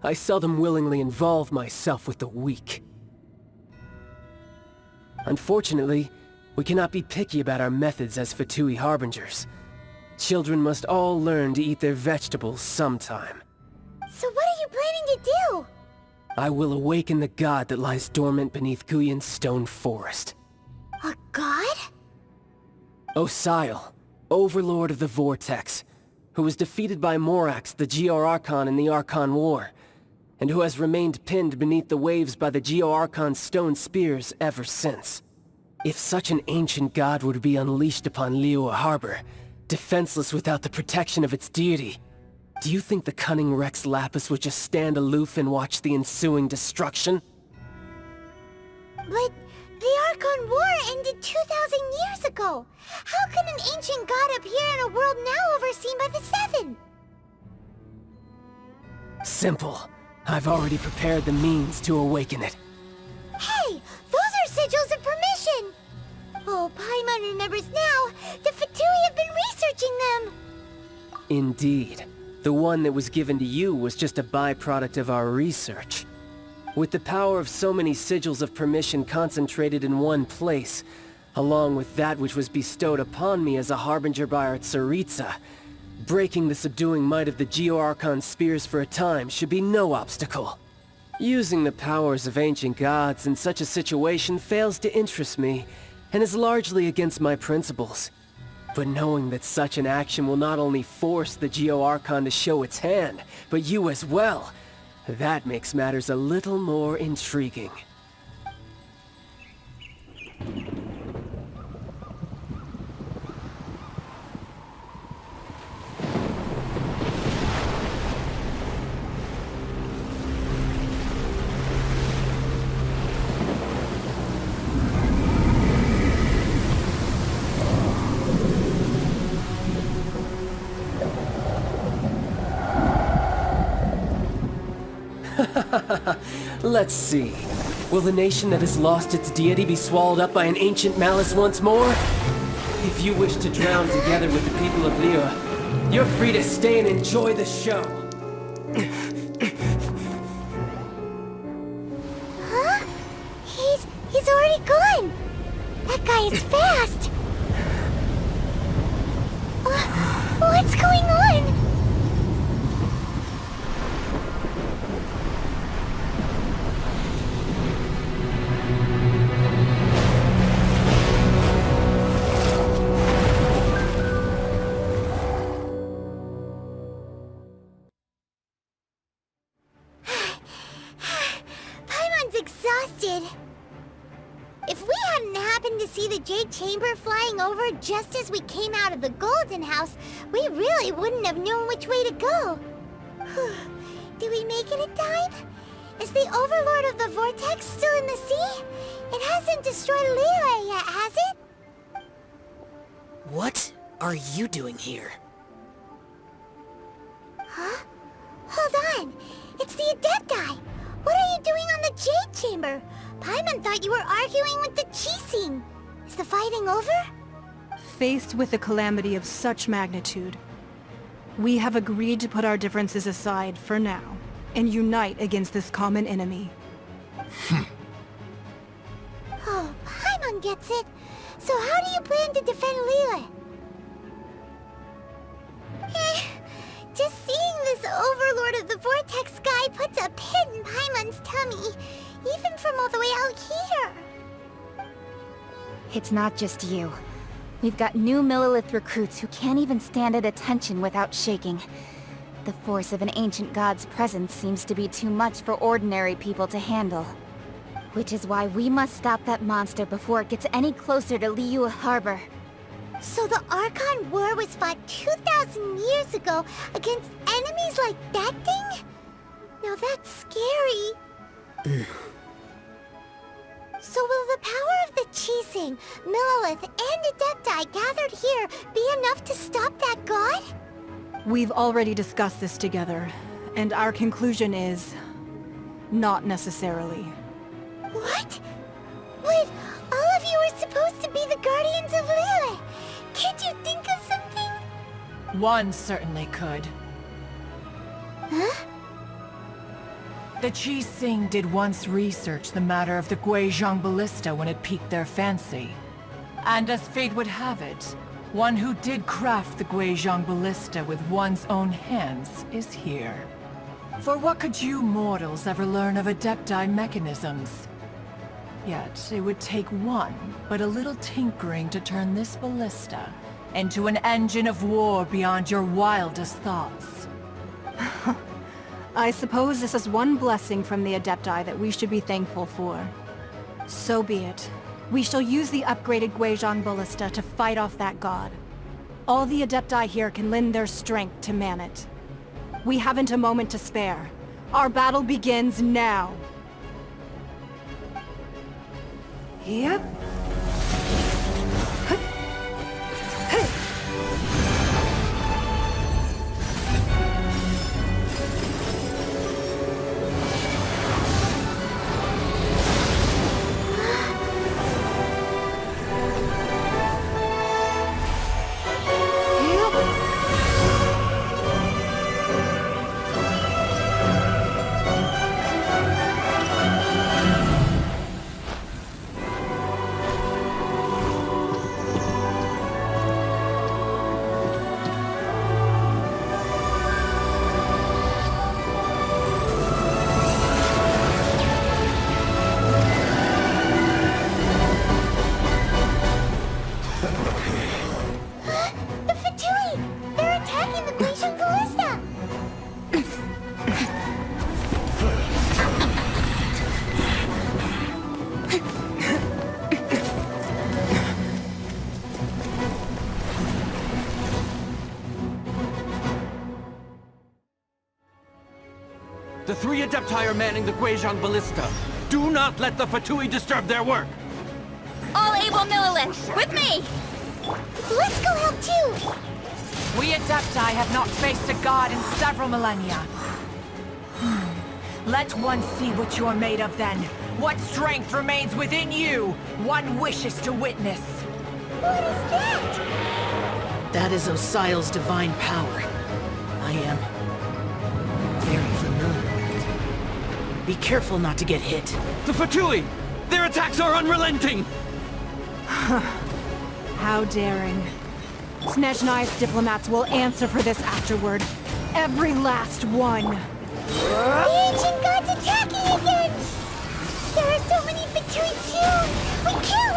I seldom willingly involve myself with the weak. Unfortunately, we cannot be picky about our methods as Fatui Harbingers. Children must all learn to eat their vegetables sometime. So what are you planning to do? I will awaken the god that lies dormant beneath Guyon's stone forest. A god? Osile, overlord of the Vortex, who was defeated by Morax, the Geo-Archon in the Archon War, and who has remained pinned beneath the waves by the Geo-Archon's stone spears ever since. If such an ancient god were to be unleashed upon Liyue Harbor, defenseless without the protection of its deity, do you think the cunning Rex Lapis would just stand aloof and watch the ensuing destruction? But the Archon War ended 2,000 years ago. How can an ancient god appear in a world now overseen by the Seven? Simple. I've already prepared the means to awaken it. Hey, those are sigils of permission! Oh, Paimon remembers now. The Fatui have been researching them! Indeed. The one that was given to you was just a byproduct of our research. With the power of so many sigils of permission concentrated in one place, along with that which was bestowed upon me as a harbinger by our Tsaritsa, breaking the subduing might of the Geo-Archon spears for a time should be no obstacle. Using the powers of ancient gods in such a situation fails to interest me, and is largely against my principles. But knowing that such an action will not only force the Geo-Archon to show its hand, but you as well, that makes matters a little more intriguing. Let's see. Will the nation that has lost its deity be swallowed up by an ancient malice once more? If you wish to drown together with the people of Liyue, you're free to stay and enjoy the show. Huh? He's already gone! That guy is fast! What's going on? did. If we hadn't happened to see the Jade Chamber flying over just as we came out of the Golden House, we really wouldn't have known which way to go. Did we make it in time? Is the Overlord of the Vortex still in the sea? It hasn't destroyed Liyue yet, has it? What are you doing here? Huh? Hold on. It's the Adepti. What are you doing on the Jade Chamber? Paimon thought you were arguing with the Qixing. Is the fighting over? Faced with a calamity of such magnitude, we have agreed to put our differences aside for now and unite against this common enemy. Oh, Paimon gets it. So how do you plan to defend Liyue? Just seeing this Overlord of the Vortex guy puts a pit in Paimon's tummy, even from all the way out here. It's not just you. We've got new Millelith recruits who can't even stand at attention without shaking. The force of an ancient god's presence seems to be too much for ordinary people to handle. Which is why we must stop that monster before it gets any closer to Liyue Harbor. So the Archon War was fought 2,000 years ago against enemies like that thing? Now that's scary. So will the power of the Qixing, Millelith, and Adepti gathered here be enough to stop that god? We've already discussed this together, and our conclusion is... not necessarily. What? Wait, all of you are supposed to be the guardians of Liyue. Can't you think of something? One certainly could. Huh? The Qixing did once research the matter of the Guizhong Ballista when it piqued their fancy. And as fate would have it, one who did craft the Guizhong Ballista with one's own hands is here. For what could you mortals ever learn of Adepti mechanisms? Yet, it would take one, but a little tinkering to turn this ballista into an engine of war beyond your wildest thoughts. I suppose this is one blessing from the Adepti that we should be thankful for. So be it. We shall use the upgraded Guizhong Ballista to fight off that god. All the Adepti here can lend their strength to man it. We haven't a moment to spare. Our battle begins now. Yep. The three Adepti are manning the Guizhong Ballista. Do not let the Fatui disturb their work! All able Millelith, with me! Let's go help too! We Adepti have not faced a god in several millennia. Let one see what you're made of then. What strength remains within you, one wishes to witness. What is that? That is Osial's divine power. I am very familiar with it. Be careful not to get hit. The Fatui! Their attacks are unrelenting! How daring. Snezhnai's diplomats will answer for this afterward. Every last one. The ancient god's attacking again! There are so many Fatui too! We can't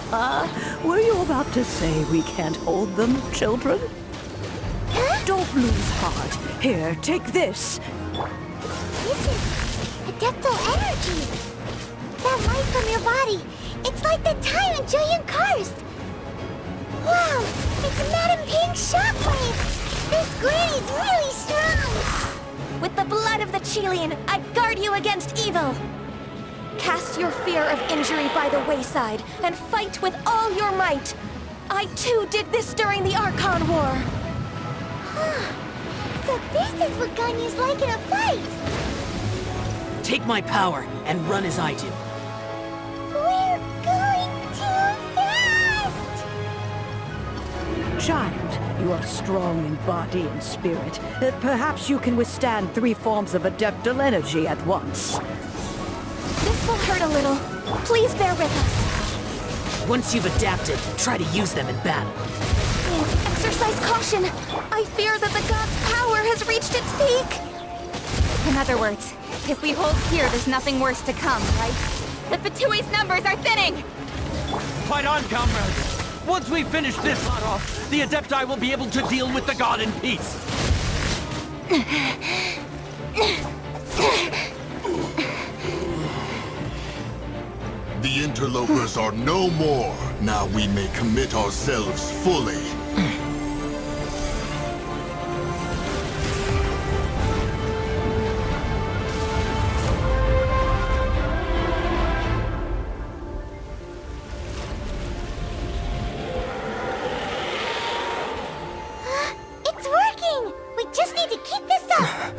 look! Were you about to say we can't hold them, children? Huh? Don't lose heart. Here, take this. This is adeptal energy. That light from your body, it's like the time in Julian Karst. Wow, it's Madame Pink's shockwave. This granny's really strong. With the blood of the Chilean, I guard you against evil. Cast your fear of injury by the wayside and fight with all your might. I too did this during the Archon War. So this is what Ganyu's like in a fight. Take my power and run as I do. We're going too fast! Child, you are strong in body and spirit. Perhaps you can withstand 3 forms of adeptal energy at once. This will hurt a little. Please bear with us. Once you've adapted, try to use them in battle. Exercise caution. I fear that the god's power has reached its peak. In other words, if we hold here, there's nothing worse to come, right? The Fatui's numbers are thinning! Fight on, comrades! Once we finish this lot off, the Adepti will be able to deal with the god in peace. The interlopers are no more. Now we may commit ourselves fully. It's working! We just need to keep this up!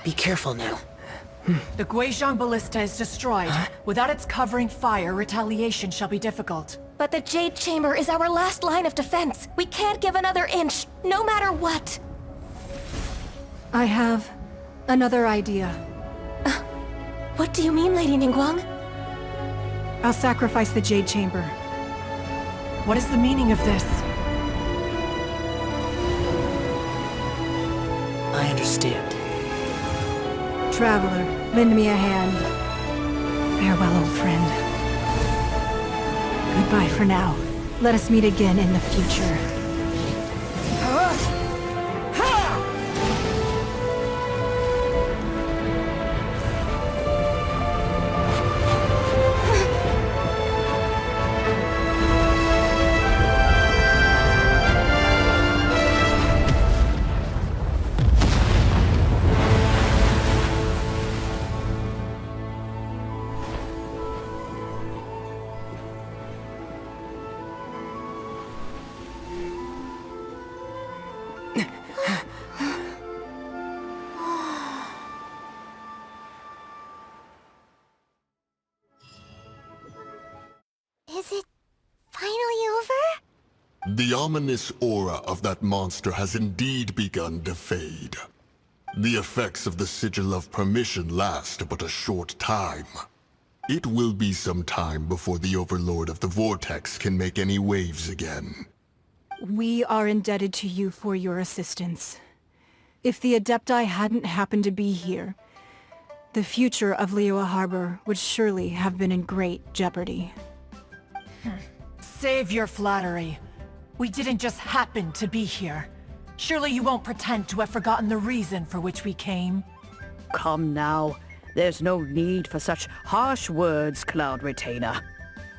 Be careful now. The Guizhong Ballista is destroyed. Without its covering fire, retaliation shall be difficult. But the Jade Chamber is our last line of defense. We can't give another inch, no matter what. I have another idea. What do you mean, Lady Ningguang? I'll sacrifice the Jade Chamber. What is the meaning of this? I understand. Traveler, lend me a hand. Farewell, old friend. Goodbye for now. Let us meet again in the future. Is it finally over? The ominous aura of that monster has indeed begun to fade. The effects of the Sigil of Permission last but a short time. It will be some time before the Overlord of the Vortex can make any waves again. We are indebted to you for your assistance. If the Adepti hadn't happened to be here, the future of Liyue Harbor would surely have been in great jeopardy. Save your flattery. We didn't just happen to be here. Surely you won't pretend to have forgotten the reason for which we came. Come now. There's no need for such harsh words, Cloud Retainer.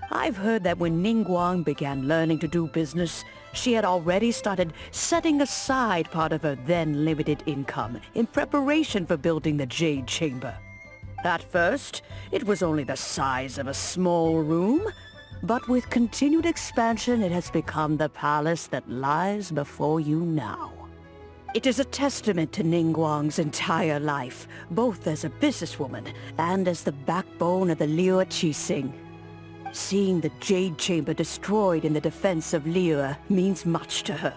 I've heard that when Ningguang began learning to do business, she had already started setting aside part of her then limited income in preparation for building the Jade Chamber. At first, it was only the size of a small room, but with continued expansion, it has become the palace that lies before you now. It is a testament to Ningguang's entire life, both as a businesswoman and as the backbone of the Liyue Qixing. Seeing the Jade Chamber destroyed in the defense of Liyue means much to her.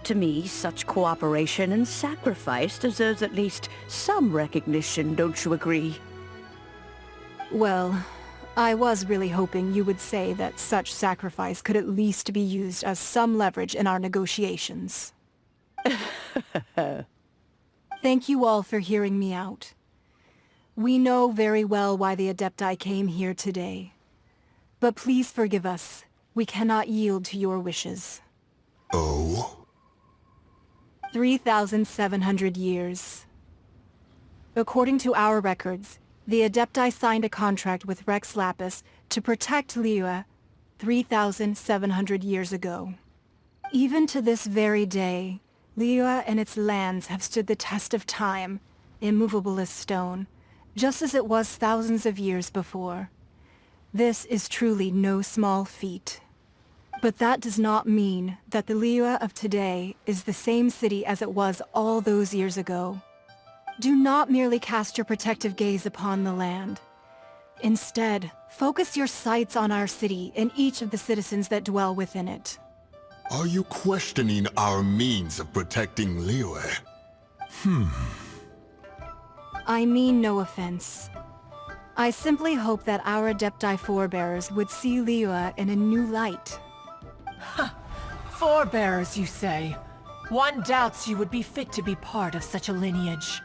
To me, such cooperation and sacrifice deserves at least some recognition, don't you agree? Well, I was really hoping you would say that such sacrifice could at least be used as some leverage in our negotiations. Thank you all for hearing me out. We know very well why the Adepti came here today. But please forgive us. We cannot yield to your wishes. Oh? 3,700 years. According to our records, the Adepti signed a contract with Rex Lapis to protect Liyue 3,700 years ago. Even to this very day, Liyue and its lands have stood the test of time, immovable as stone, just as it was thousands of years before. This is truly no small feat. But that does not mean that the Liyue of today is the same city as it was all those years ago. Do not merely cast your protective gaze upon the land. Instead, focus your sights on our city and each of the citizens that dwell within it. Are you questioning our means of protecting Liyue? I mean no offense. I simply hope that our Adepti forebears would see Liyue in a new light. Forebearers, you say? One doubts you would be fit to be part of such a lineage.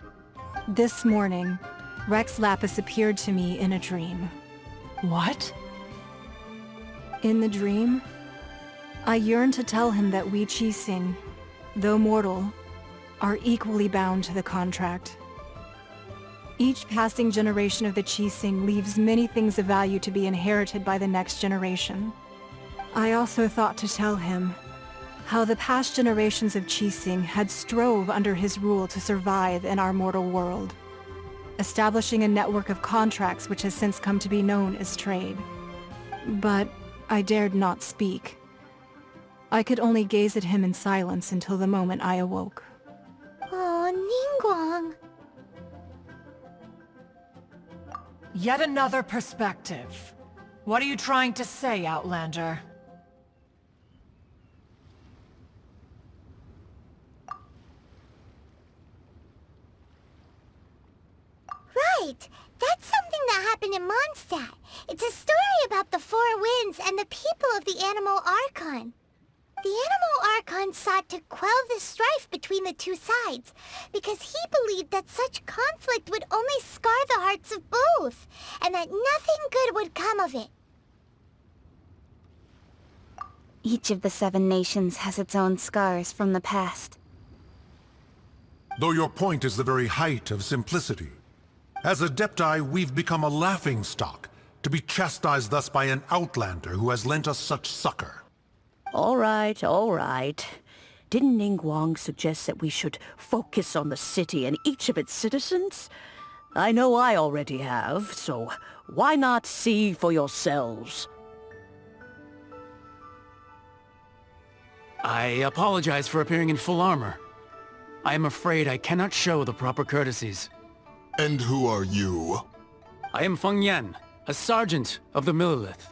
This morning, Rex Lapis appeared to me in a dream. What? In the dream, I yearned to tell him that we Qixing, though mortal, are equally bound to the contract. Each passing generation of the Qixing leaves many things of value to be inherited by the next generation. I also thought to tell him how the past generations of Qixing had strove under his rule to survive in our mortal world, establishing a network of contracts which has since come to be known as trade. But I dared not speak. I could only gaze at him in silence until the moment I awoke. Oh, Ningguang. Yet another perspective. What are you trying to say, Outlander? Right! That's something that happened in Mondstadt. It's a story about the Four Winds and the people of the Animal Archon. The Animal Archon sought to quell the strife between the two sides, because he believed that such conflict would only scar the hearts of both, and that nothing good would come of it. Each of the 7 nations has its own scars from the past. Though your point is the very height of simplicity. As Adepti, we've become a laughingstock, to be chastised thus by an outlander who has lent us such succor. All right, all right. Didn't Ningguang suggest that we should focus on the city and each of its citizens? I know I already have, so why not see for yourselves? I apologize for appearing in full armor. I am afraid I cannot show the proper courtesies. And who are you? I am Feng Yan, a sergeant of the Millilith.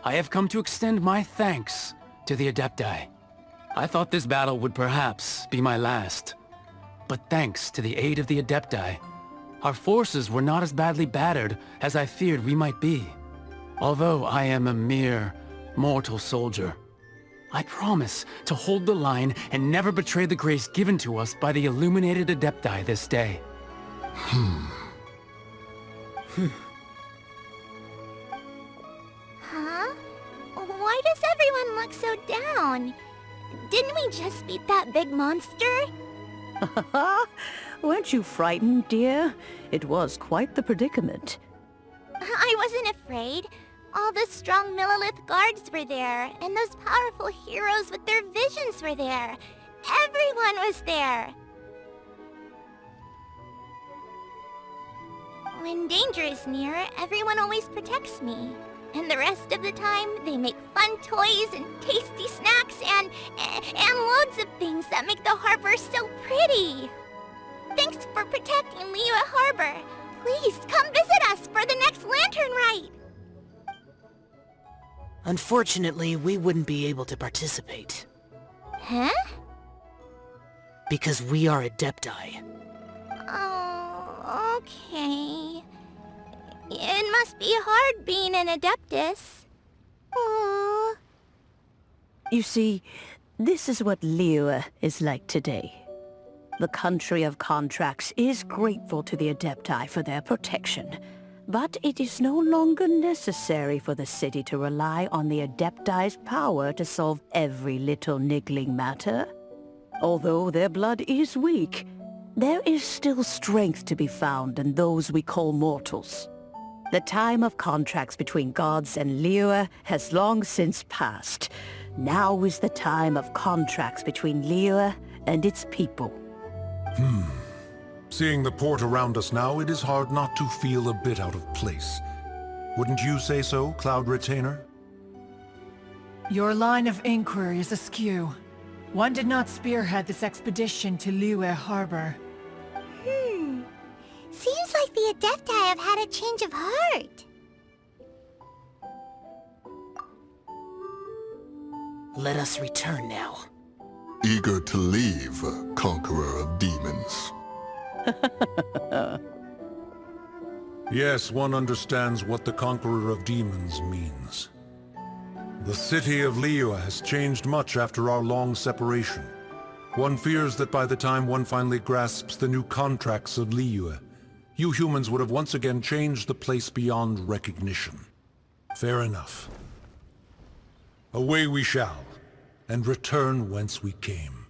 I have come to extend my thanks to the Adepti. I thought this battle would perhaps be my last. But thanks to the aid of the Adepti, our forces were not as badly battered as I feared we might be. Although I am a mere mortal soldier, I promise to hold the line and never betray the grace given to us by the illuminated Adepti this day. Huh? Why does everyone look so down? Didn't we just beat that big monster? Weren't you frightened, dear? It was quite the predicament. I wasn't afraid. All the strong Millilith guards were there, and those powerful heroes with their visions were there. Everyone was there. When danger is near, everyone always protects me. And the rest of the time, they make fun toys and tasty snacks and loads of things that make the harbor so pretty. Thanks for protecting Liyue Harbor. Please come visit us for the next lantern rite. Unfortunately, we wouldn't be able to participate. Huh? Because we are Adepti. Oh, okay. It must be hard being an Adeptus. Aww. You see, this is what Liyue is like today. The country of contracts is grateful to the Adepti for their protection, but it is no longer necessary for the city to rely on the Adepti's power to solve every little niggling matter. Although their blood is weak, there is still strength to be found in those we call mortals. The time of contracts between gods and Liyue has long since passed. Now is the time of contracts between Liyue and its people. Seeing the port around us now, it is hard not to feel a bit out of place. Wouldn't you say so, Cloud Retainer? Your line of inquiry is askew. One did not spearhead this expedition to Liyue Harbor. Seems like the Adepti have had a change of heart. Let us return now. Eager to leave, Conqueror of Demons. Yes, one understands what the Conqueror of Demons means. The city of Liyue has changed much after our long separation. One fears that by the time one finally grasps the new contracts of Liyue, you humans would have once again changed the place beyond recognition. Fair enough. Away we shall, and return whence we came.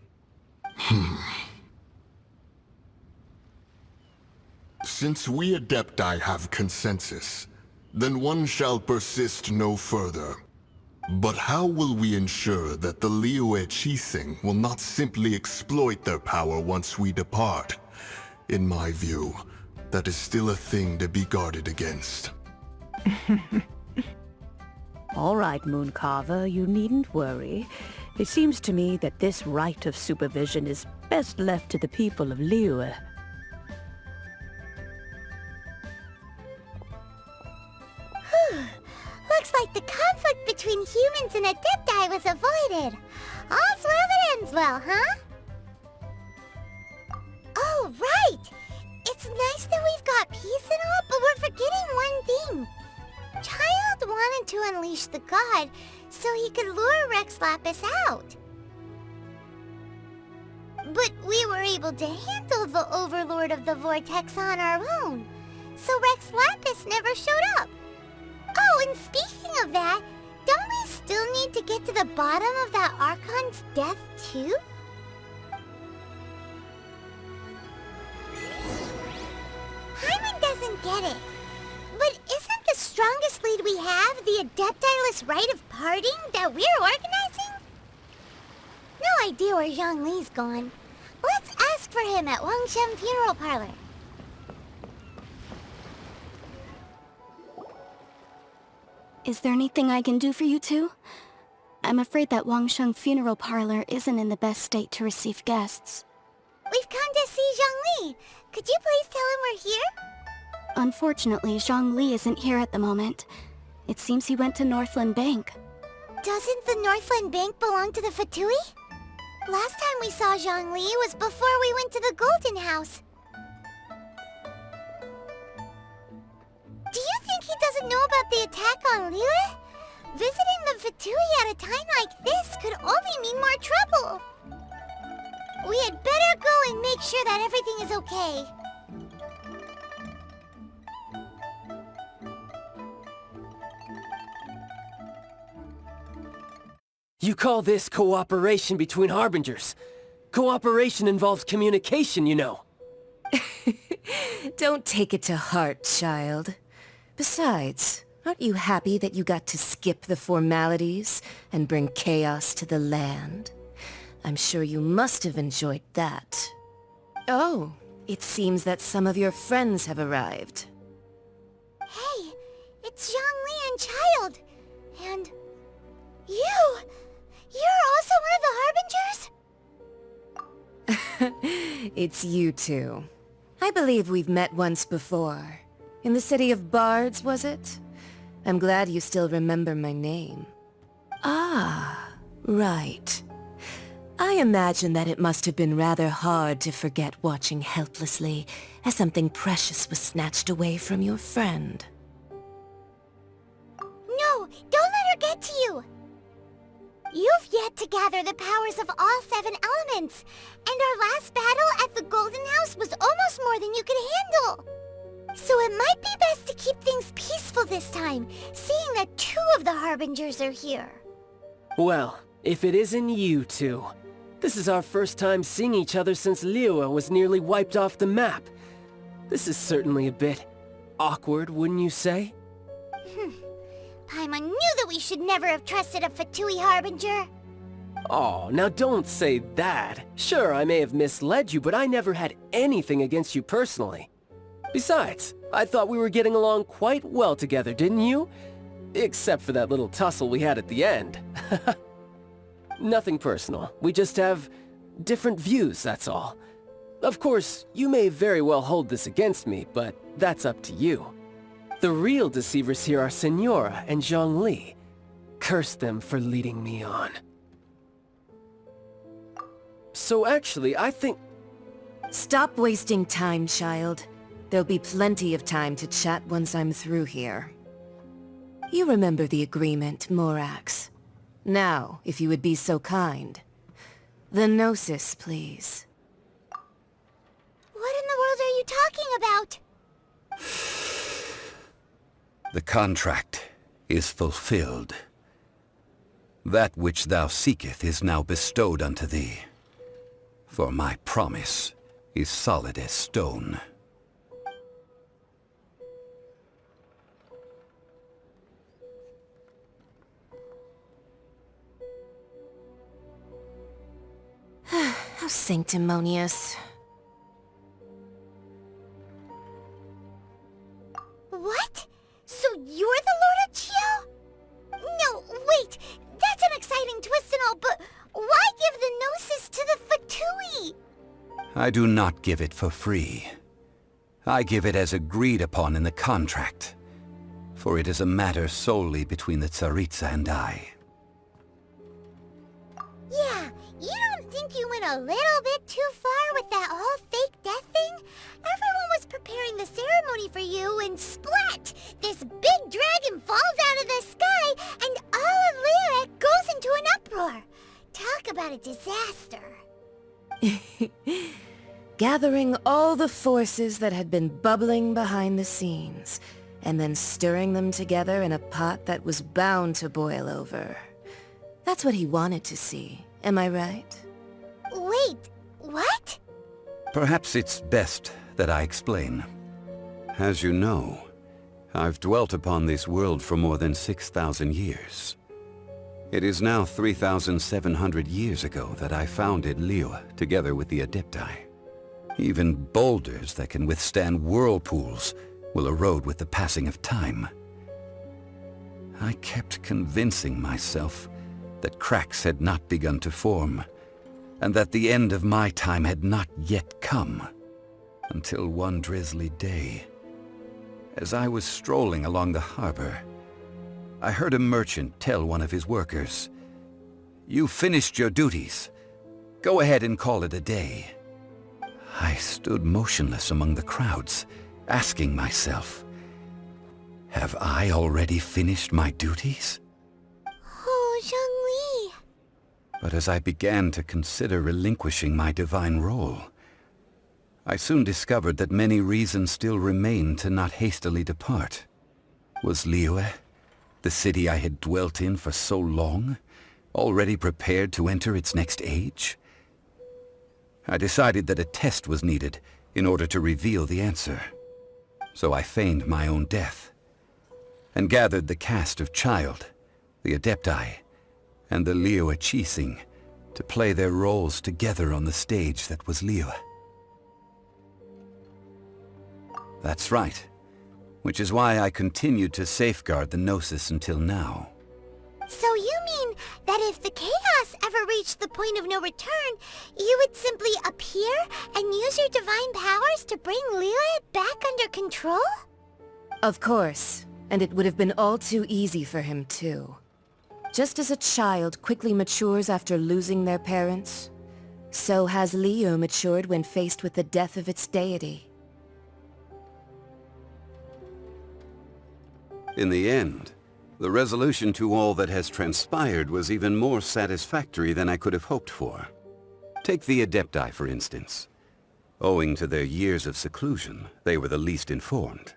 Since we Adepti have consensus, then one shall persist no further. But how will we ensure that the Liyue Qixing will not simply exploit their power once we depart? In my view, that is still a thing to be guarded against. All right, Mooncarver, you needn't worry. It seems to me that this right of supervision is best left to the people of Liyue. Looks like the conflict between humans and Adepti was avoided. All's well that ends well, huh? Oh, right! It's nice that we've got peace and all, but we're forgetting one thing. Child wanted to unleash the god so he could lure Rex Lapis out. But we were able to handle the Overlord of the Vortex on our own, so Rex Lapis never showed up. Oh, and speaking of that, don't we still need to get to the bottom of that Archon's death, too? Hyman doesn't get it. But isn't the strongest lead we have the Adepti-less rite of parting that we're organizing? No idea where Zhongli's gone. Let's ask for him at Wangshen Funeral Parlor. Is there anything I can do for you two? I'm afraid that Wangsheng Funeral Parlor isn't in the best state to receive guests. We've come to see Zhongli. Could you please tell him we're here? Unfortunately, Zhongli isn't here at the moment. It seems he went to Northland Bank. Doesn't the Northland Bank belong to the Fatui? Last time we saw Zhongli was before we went to the Golden House. Do you think he doesn't know about the attack on Liyue? Visiting the Fatui at a time like this could only mean more trouble. We had better go and make sure that everything is okay. You call this cooperation between Harbingers? Cooperation involves communication, you know. Don't take it to heart, child. Besides, aren't you happy that you got to skip the formalities and bring chaos to the land? I'm sure you must have enjoyed that. Oh, it seems that some of your friends have arrived. Hey, it's Zhongli and child. And you're also one of the Harbingers? It's you two. I believe we've met once before. In the city of Bards, was it? I'm glad you still remember my name. Ah, right. I imagine that it must have been rather hard to forget watching helplessly as something precious was snatched away from your friend. No, don't let her get to you! You've yet to gather the powers of all 7 elements, and our last battle at the Golden House was almost more than you could handle. So it might be best to keep things peaceful this time, seeing that 2 of the Harbingers are here. Well, if it isn't you two. This is our first time seeing each other since Liyue was nearly wiped off the map. This is certainly a bit awkward, wouldn't you say? Paimon knew that we should never have trusted a Fatui Harbinger. Oh, now don't say that. Sure, I may have misled you, but I never had anything against you personally. Besides, I thought we were getting along quite well together, didn't you? Except for that little tussle we had at the end. Nothing personal. We just have different views, that's all. Of course, you may very well hold this against me, but that's up to you. The real deceivers here are Senora and Zhongli. Curse them for leading me on. So actually, I think... Stop wasting time, child. There'll be plenty of time to chat once I'm through here. You remember the agreement, Morax. Now, if you would be so kind. The Gnosis, please. What in the world are you talking about? The contract is fulfilled. That which thou seeketh is now bestowed unto thee. For my promise is solid as stone. How sanctimonious. What? So you're the Lord of Chiao? No, wait! That's an exciting twist and all, but why give the Gnosis to the Fatui? I do not give it for free. I give it as agreed upon in the contract, for it is a matter solely between the Tsaritsa and I. Yeah, you don't think you went a little bit too far with that whole fake death thing? Everyone was preparing the ceremony for you, and splat! This big dragon falls out of the sky, and all of Liyue goes into an uproar. Talk about a disaster. Gathering all the forces that had been bubbling behind the scenes, and then stirring them together in a pot that was bound to boil over. That's what he wanted to see, am I right? Wait, what? Perhaps it's best that I explain. As you know, I've dwelt upon this world for more than 6,000 years. It is now 3,700 years ago that I founded Liyue together with the Adepti. Even boulders that can withstand whirlpools will erode with the passing of time. I kept convincing myself that cracks had not begun to form, and that the end of my time had not yet come. Until one drizzly day, as I was strolling along the harbor, I heard a merchant tell one of his workers, "You finished your duties. Go ahead and call it a day." I stood motionless among the crowds, asking myself, have I already finished my duties? Oh, Zhongli. But as I began to consider relinquishing my divine role, I soon discovered that many reasons still remained to not hastily depart. Was Liyue, the city I had dwelt in for so long, already prepared to enter its next age? I decided that a test was needed in order to reveal the answer. So I feigned my own death, and gathered the cast of Child, the Adepti, and the Liyue Qixing to play their roles together on the stage that was Liyue. That's right. which is why I continued to safeguard the Gnosis until now. So you mean that if the chaos ever reached the point of no return, you would simply appear and use your divine powers to bring Liyue back under control? Of course, and it would have been all too easy for him too. Just as a child quickly matures after losing their parents, so has Liyue matured when faced with the death of its deity. In the end, the resolution to all that has transpired was even more satisfactory than I could have hoped for. Take the Adepti, for instance. Owing to their years of seclusion, they were the least informed.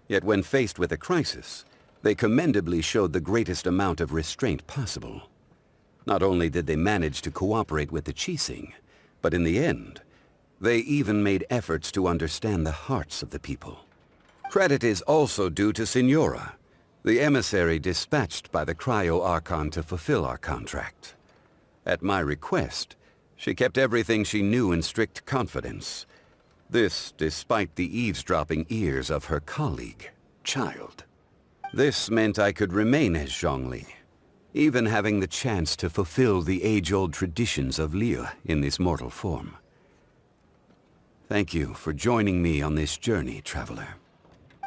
Yet when faced with a crisis, they commendably showed the greatest amount of restraint possible. Not only did they manage to cooperate with the Qixing, but in the end, they even made efforts to understand the hearts of the people. Credit is also due to Signora, the emissary dispatched by the Cryo-Archon to fulfill our contract. At my request, she kept everything she knew in strict confidence. This despite the eavesdropping ears of her colleague, Child. This meant I could remain as Zhongli, even having the chance to fulfill the age-old traditions of Liyue in this mortal form. Thank you for joining me on this journey, Traveler.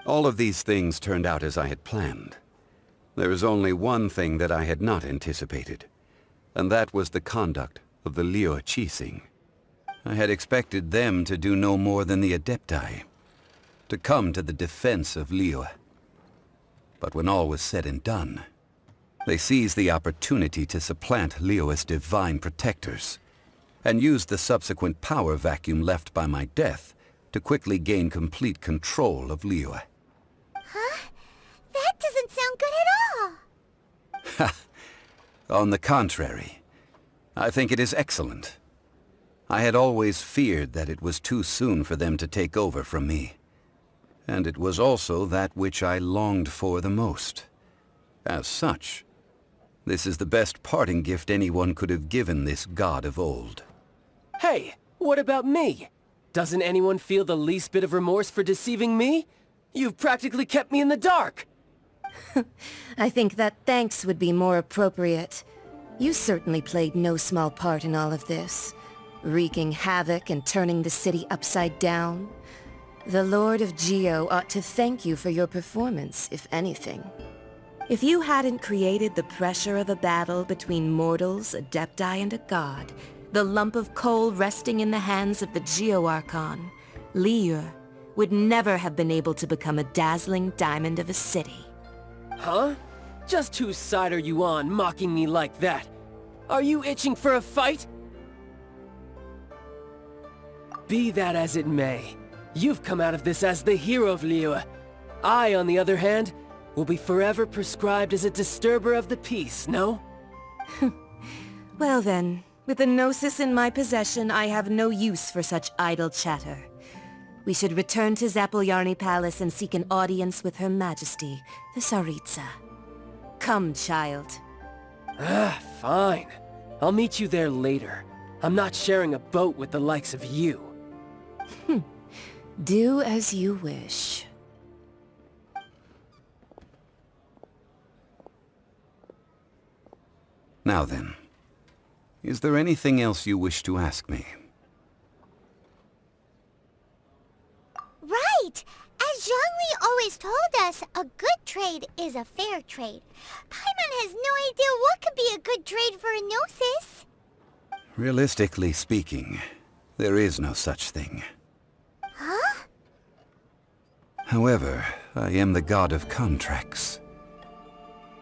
All of these things turned out as I had planned. There is only one thing that I had not anticipated, and that was the conduct of the Liyue Qixing. I had expected them to do no more than the Adepti, to come to the defense of Liyue. But when all was said and done, they seized the opportunity to supplant Liyue's divine protectors, and used the subsequent power vacuum left by my death to quickly gain complete control of Liyue. Huh? That doesn't sound good at all! Ha! On the contrary, I think it is excellent. I had always feared that it was too soon for them to take over from me. And it was also that which I longed for the most. As such, this is the best parting gift anyone could have given this god of old. Hey, what about me? Doesn't anyone feel the least bit of remorse for deceiving me? You've practically kept me in the dark! I think that thanks would be more appropriate. You certainly played no small part in all of this, wreaking havoc and turning the city upside down. The Lord of Geo ought to thank you for your performance, if anything. If you hadn't created the pressure of a battle between mortals, Adepti, and a god, the lump of coal resting in the hands of the Geo-Archon, Liyue, would never have been able to become a dazzling diamond of a city. Huh? Just whose side are you on, mocking me like that? Are you itching for a fight? Be that as it may, you've come out of this as the hero of Liyue. I, on the other hand, will be forever prescribed as a disturber of the peace, no? Well then, with the Gnosis in my possession, I have no use for such idle chatter. We should return to Zapoljarny Palace and seek an audience with Her Majesty, the Tsaritsa. Come, child. Fine. I'll meet you there later. I'm not sharing a boat with the likes of you. Do as you wish. Now then, is there anything else you wish to ask me? Right! As Zhongli always told us, a good trade is a fair trade. Paimon has no idea what could be a good trade for a Gnosis. Realistically speaking, there is no such thing. Huh? However, I am the god of contracts.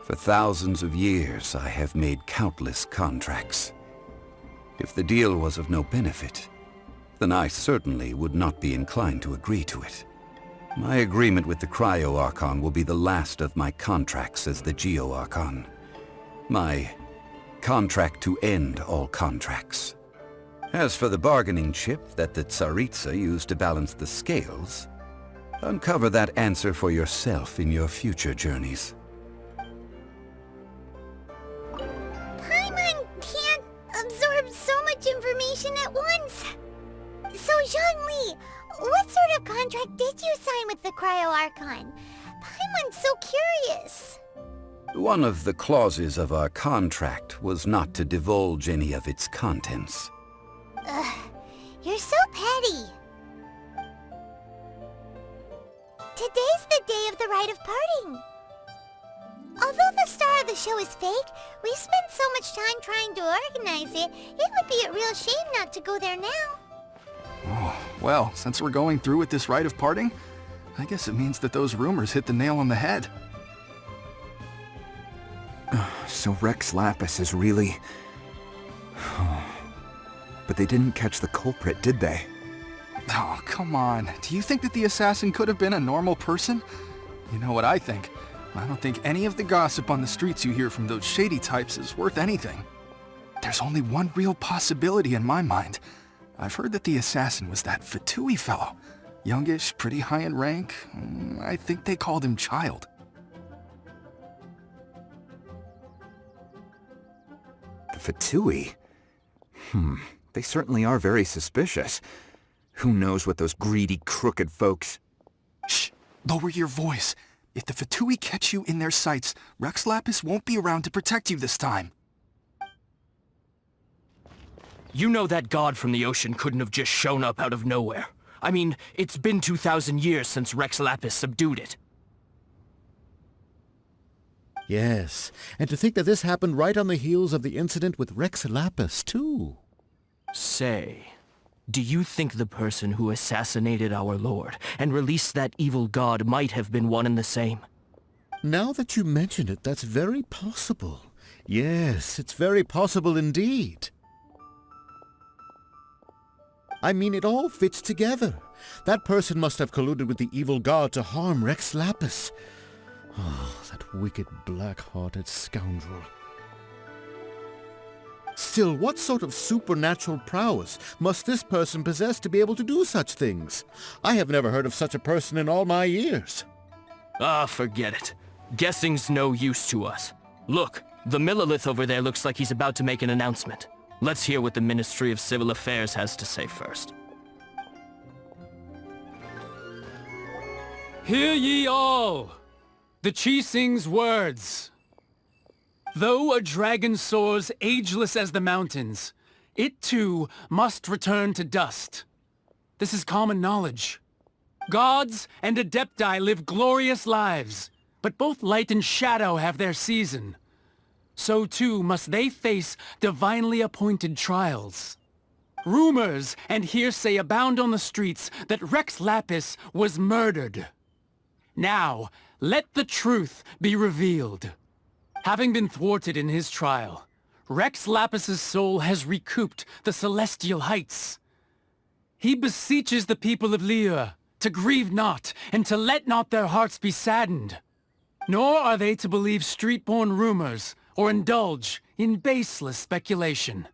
For thousands of years, I have made countless contracts. If the deal was of no benefit, then I certainly would not be inclined to agree to it. My agreement with the Cryo-Archon will be the last of my contracts as the Geo-Archon. My contract to end all contracts. As for the bargaining chip that the Tsaritsa used to balance the scales, uncover that answer for yourself in your future journeys. Paimon can't absorb so much information at once. So Zhongli, what sort of contract contract did you sign with the Cryo-Archon? Paimon's so curious. One of the clauses of our contract was not to divulge any of its contents. Ugh, you're so petty. Today's the day of the rite of parting. Although the star of the show is fake, we spent so much time trying to organize it, it would be a real shame not to go there now. Oh, well, since we're going through with this rite of parting, I guess it means that those rumors hit the nail on the head. So Rex Lapis is really... But they didn't catch the culprit, did they? Oh, come on. Do you think that the assassin could have been a normal person? You know what I think? I don't think any of the gossip on the streets you hear from those shady types is worth anything. There's only one real possibility in my mind. I've heard that the assassin was that Fatui fellow. Youngish, pretty high in rank. I think they called him Child. The Fatui? They certainly are very suspicious. Who knows what those greedy, crooked folks... Shh! Lower your voice. If the Fatui catch you in their sights, Rex Lapis won't be around to protect you this time. You know that god from the ocean couldn't have just shown up out of nowhere. I mean, it's been 2,000 years since Rex Lapis subdued it. Yes, and to think that this happened right on the heels of the incident with Rex Lapis, too. Say, do you think the person who assassinated our lord and released that evil god might have been one and the same? Now that you mention it, that's very possible. Yes, it's very possible indeed. I mean, it all fits together. That person must have colluded with the evil god to harm Rex Lapis. Oh, that wicked, black-hearted scoundrel. Still, what sort of supernatural prowess must this person possess to be able to do such things? I have never heard of such a person in all my years. Ah, forget it. Guessing's no use to us. Look, the Millilith over there looks like he's about to make an announcement. Let's hear what the Ministry of Civil Affairs has to say first. Hear ye all! The Qixing's words. Though a dragon soars ageless as the mountains, it too must return to dust. This is common knowledge. Gods and Adepti live glorious lives, but both light and shadow have their season. So too must they face divinely appointed trials. Rumors and hearsay abound on the streets that Rex Lapis was murdered. Now, let the truth be revealed. Having been thwarted in his trial, Rex Lapis's soul has recouped the celestial heights. He beseeches the people of Liyue to grieve not and to let not their hearts be saddened. Nor are they to believe street-born rumors or indulge in baseless speculation.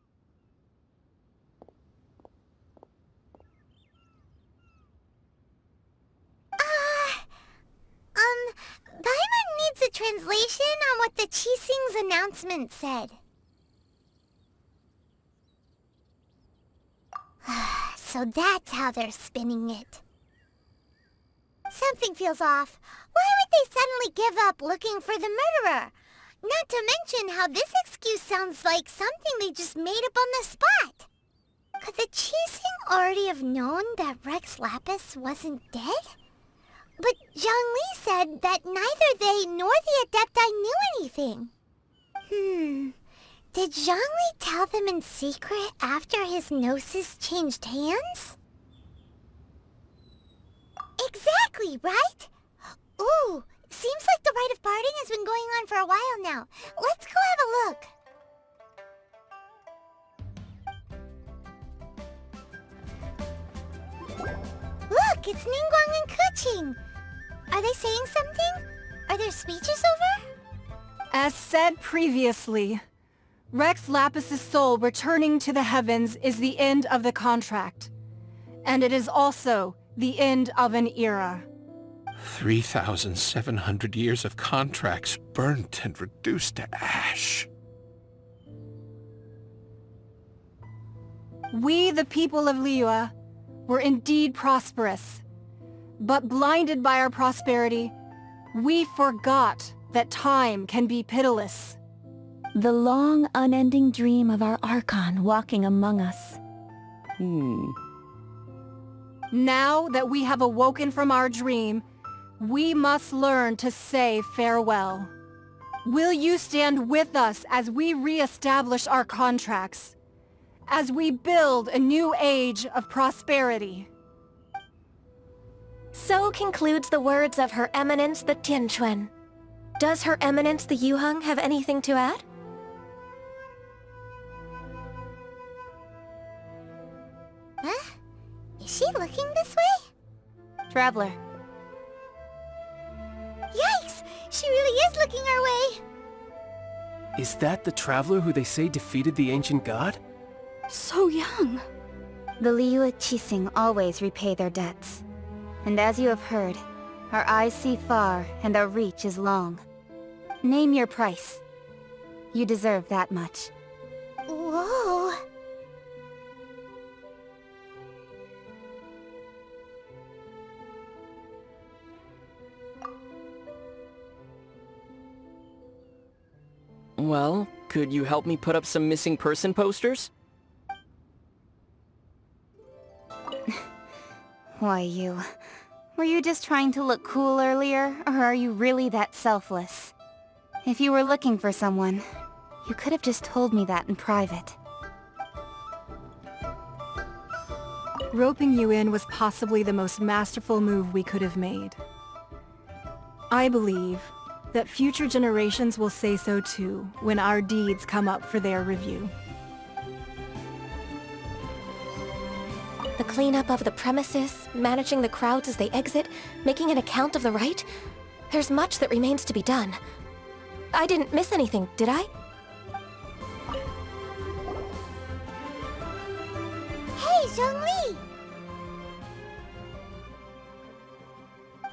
Paimon needs a translation on what the Qixing's announcement said. So that's how they're spinning it. Something feels off. Why would they suddenly give up looking for the murderer? Not to mention how this excuse sounds like something they just made up on the spot. Could the Qixing already have known that Rex Lapis wasn't dead? But Zhongli said that neither they nor the Adepti knew anything. Did Zhongli tell them in secret after his gnosis changed hands? Exactly, right? Ooh, seems like the rite of parting has been going on for a while now. Let's go have a look. Look, it's Ningguang and Keqing. Are they saying something? Are their speeches over? As said previously, Rex Lapis's soul returning to the heavens is the end of the contract. And it is also the end of an era. 3,700 years of contracts burnt and reduced to ash. We, the people of Liyue, were indeed prosperous. But blinded by our prosperity, we forgot that time can be pitiless. The long, unending dream of our Archon walking among us. Now that we have awoken from our dream, we must learn to say farewell. Will you stand with us as we re-establish our contracts? As we build a new age of prosperity? So concludes the words of Her Eminence the Tianquan. Does Her Eminence the Yuheng have anything to add? Huh? Is she looking this way? Traveler. Yikes! She really is looking our way! Is that the traveler who they say defeated the ancient god? So young! The Liyue Qixing always repay their debts. And as you have heard, our eyes see far and our reach is long. Name your price. You deserve that much. Whoa! Well, could you help me put up some missing person posters? Why you? Were you just trying to look cool earlier, or are you really that selfless? If you were looking for someone, you could have just told me that in private. Roping you in was possibly the most masterful move we could have made. I believe that future generations will say so too when our deeds come up for their review. The cleanup of the premises, managing the crowds as they exit, making an account of the rite? There's much that remains to be done. I didn't miss anything, did I? Hey, Zhongli!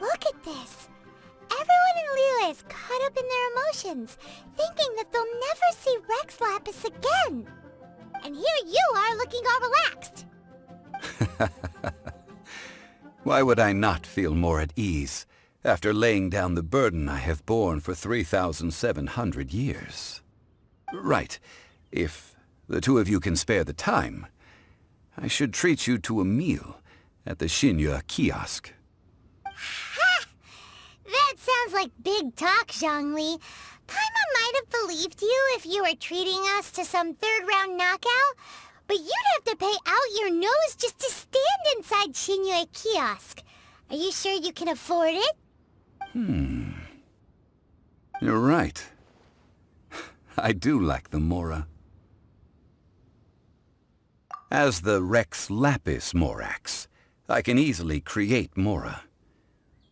Look at this! Everyone in Liyue is caught up in their emotions, thinking that they'll never see Rex Lapis again. And here you are looking all relaxed. Why would I not feel more at ease after laying down the burden I have borne for 3,700 years? Right. If the two of you can spare the time, I should treat you to a meal at the Liyue kiosk. Ha! That sounds like big talk, Zhongli. Paimon might have believed you if you were treating us to some third-round knockout, but you'd have to pay out your nose just to stand inside Liyue kiosk. Are you sure you can afford it? You're right. I do like the Mora. As the Rex Lapis Morax, I can easily create Mora.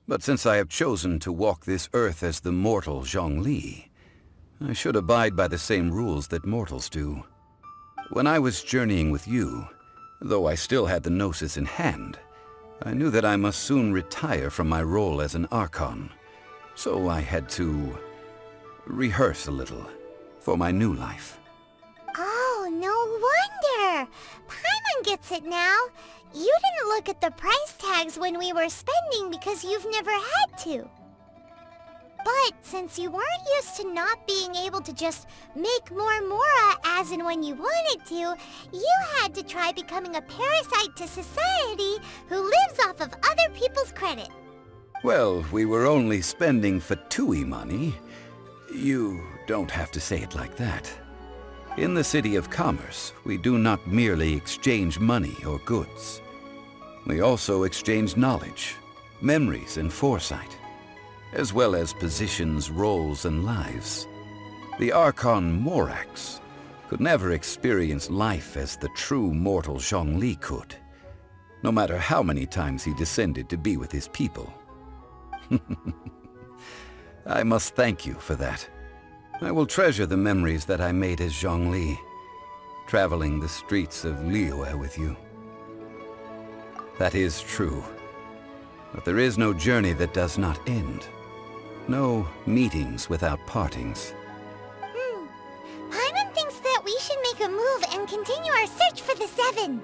But since I have chosen to walk this earth as the mortal Zhongli, I should abide by the same rules that mortals do. When I was journeying with you, though I still had the Gnosis in hand, I knew that I must soon retire from my role as an Archon. So I had to rehearse a little for my new life. Oh, no wonder! Paimon gets it now. You didn't look at the price tags when we were spending because you've never had to. But since you weren't used to not being able to just make more Mora as and when you wanted to, you had to try becoming a parasite to society who lives off of other people's credit. Well, we were only spending Fatui money. You don't have to say it like that. In the City of Commerce, we do not merely exchange money or goods. We also exchange knowledge, memories, and foresight, as well as positions, roles, and lives. The Archon Morax could never experience life as the true mortal Zhongli could, no matter how many times he descended to be with his people. I must thank you for that. I will treasure the memories that I made as Zhongli, traveling the streets of Liyue with you. That is true. But there is no journey that does not end. No meetings without partings. Paimon thinks that we should make a move and continue our search for the Seven.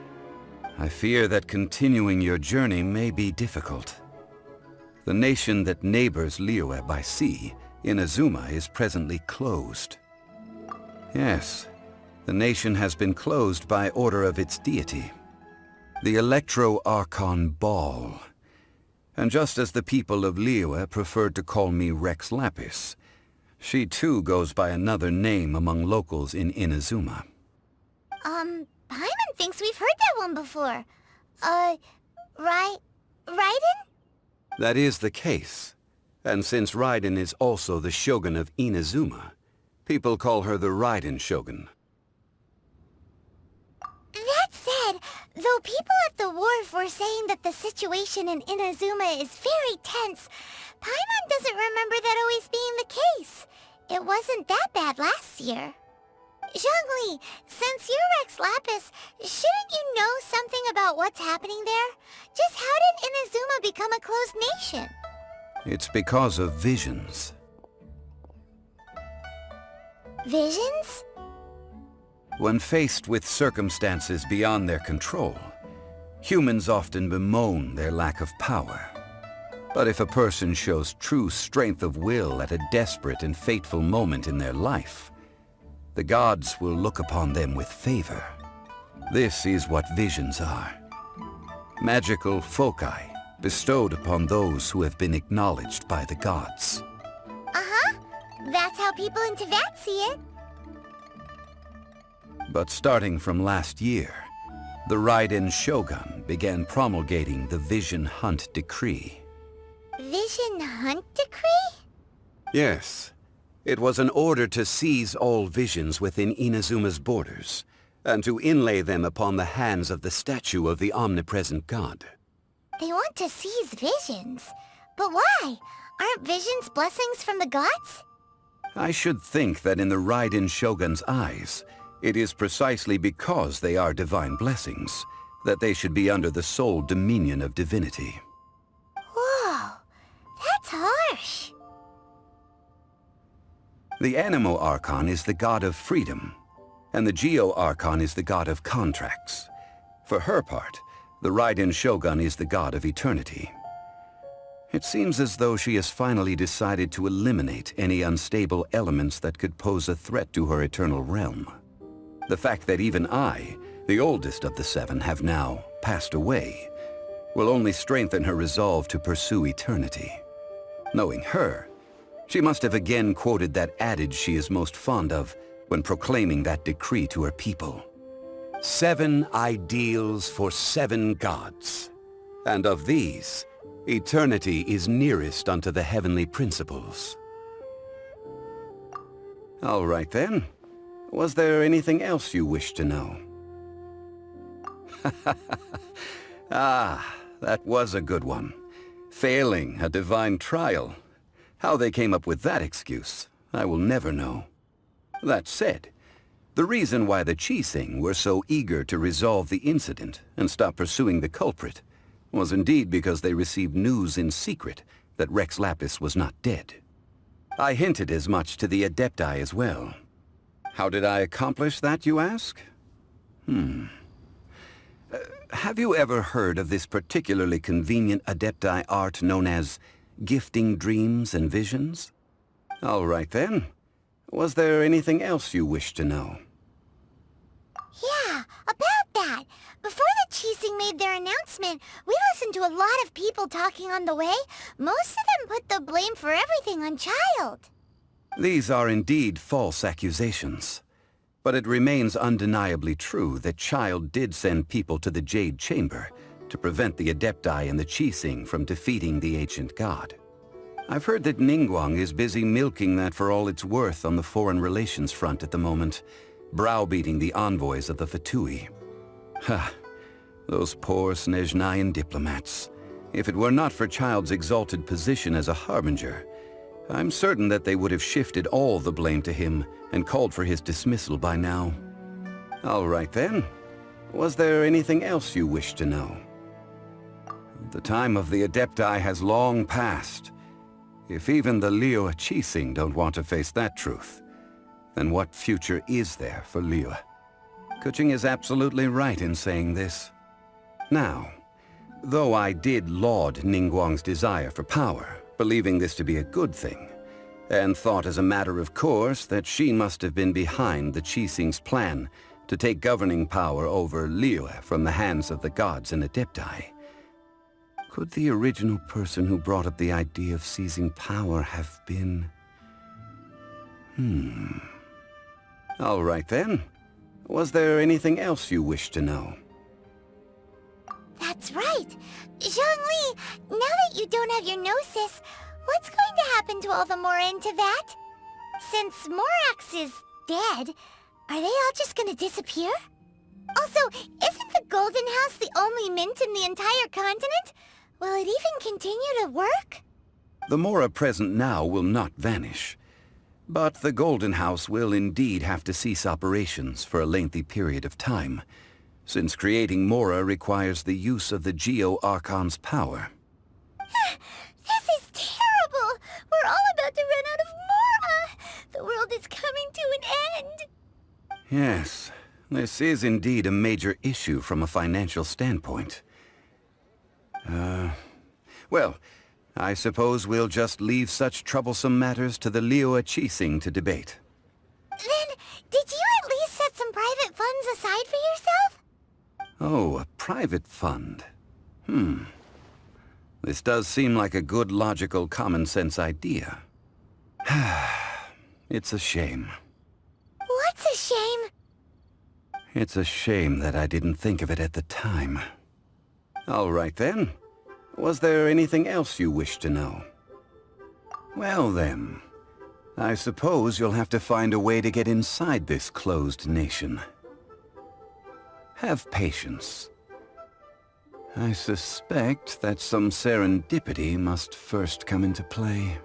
I fear that continuing your journey may be difficult. The nation that neighbors Liyue by sea, Inazuma, is presently closed. Yes, the nation has been closed by order of its deity, the Archon Ball. And just as the people of Liyue preferred to call me Rex Lapis, she too goes by another name among locals in Inazuma. Paimon thinks we've heard that one before. Raiden? That is the case. And since Raiden is also the Shogun of Inazuma, people call her the Raiden Shogun. That said, though people at the wharf were saying that the situation in Inazuma is very tense, Paimon doesn't remember that always being the case. It wasn't that bad last year. Zhongli, since you're Rex Lapis, shouldn't you know something about what's happening there? Just how did Inazuma become a closed nation? It's because of visions. Visions? When faced with circumstances beyond their control, humans often bemoan their lack of power. But if a person shows true strength of will at a desperate and fateful moment in their life, the gods will look upon them with favor. This is what visions are. Magical foci bestowed upon those who have been acknowledged by the gods. Uh-huh. That's how people in Teyvat see it. But starting from last year, the Raiden Shogun began promulgating the Vision Hunt Decree. Vision Hunt Decree? Yes. It was an order to seize all visions within Inazuma's borders, and to inlay them upon the hands of the statue of the omnipresent god. They want to seize visions. But why? Aren't visions blessings from the gods? I should think that in the Raiden Shogun's eyes, it is precisely because they are divine blessings that they should be under the sole dominion of divinity. Whoa, that's harsh. The Animo Archon is the god of freedom, and the Geo Archon is the god of contracts. For her part, the Raiden Shogun is the god of eternity. It seems as though she has finally decided to eliminate any unstable elements that could pose a threat to her eternal realm. The fact that even I, the oldest of the seven, have now passed away, will only strengthen her resolve to pursue eternity. Knowing her, she must have again quoted that adage she is most fond of when proclaiming that decree to her people. 7 ideals for 7 gods, and of these, eternity is nearest unto the heavenly principles. All right then. Was there anything else you wished to know? Ah, that was a good one. Failing a divine trial. How they came up with that excuse, I will never know. That said, the reason why the Qixing were so eager to resolve the incident and stop pursuing the culprit was indeed because they received news in secret that Rex Lapis was not dead. I hinted as much to the Adepti as well. How did I accomplish that, you ask? Have you ever heard of this particularly convenient Adepti art known as gifting dreams and visions? All right then. Was there anything else you wished to know? Yeah, about that. Before the Qixing made their announcement, we listened to a lot of people talking on the way. Most of them put the blame for everything on Child. These are indeed false accusations. But it remains undeniably true that Child did send people to the Jade Chamber to prevent the Adepti and the Qixing from defeating the ancient god. I've heard that Ningguang is busy milking that for all it's worth on the foreign relations front at the moment, browbeating the envoys of the Fatui. Ha! Those poor Snezhnayan diplomats. If it were not for Child's exalted position as a harbinger, I'm certain that they would have shifted all the blame to him and called for his dismissal by now. All right then. Was there anything else you wish to know? The time of the Adepti has long passed. If even the Liyue Qixing don't want to face that truth, then what future is there for Liyue? Kuching is absolutely right in saying this. Now, Though I did laud Ningguang's desire for power, believing this to be a good thing, and thought as a matter of course that she must have been behind the Qixing's plan to take governing power over Liyue from the hands of the gods and Adepti. Could the original person who brought up the idea of seizing power have been... All right then. Was there anything else you wished to know? That's right. Zhongli, now that you don't have your gnosis, what's going to happen to all the Mora in Teyvat? Since Morax is dead, are they all just gonna disappear? Also, isn't the Golden House the only mint in the entire continent? Will it even continue to work? The Mora present now will not vanish. But the Golden House will indeed have to cease operations for a lengthy period of time, since creating Mora requires the use of the Geo-Archon's power. This is terrible! We're all about to run out of Mora! The world is coming to an end! Yes, this is indeed a major issue from a financial standpoint. Well, I suppose we'll just leave such troublesome matters to the Liyue Qixing to debate. Then, did you at least set some private funds aside for yourself? Oh, a private fund. This does seem like a good, logical, common-sense idea. It's a shame. What's a shame? It's a shame that I didn't think of it at the time. All right then. Was there anything else you wish to know? Well then, I suppose you'll have to find a way to get inside this closed nation. Have patience. I suspect that some serendipity must first come into play.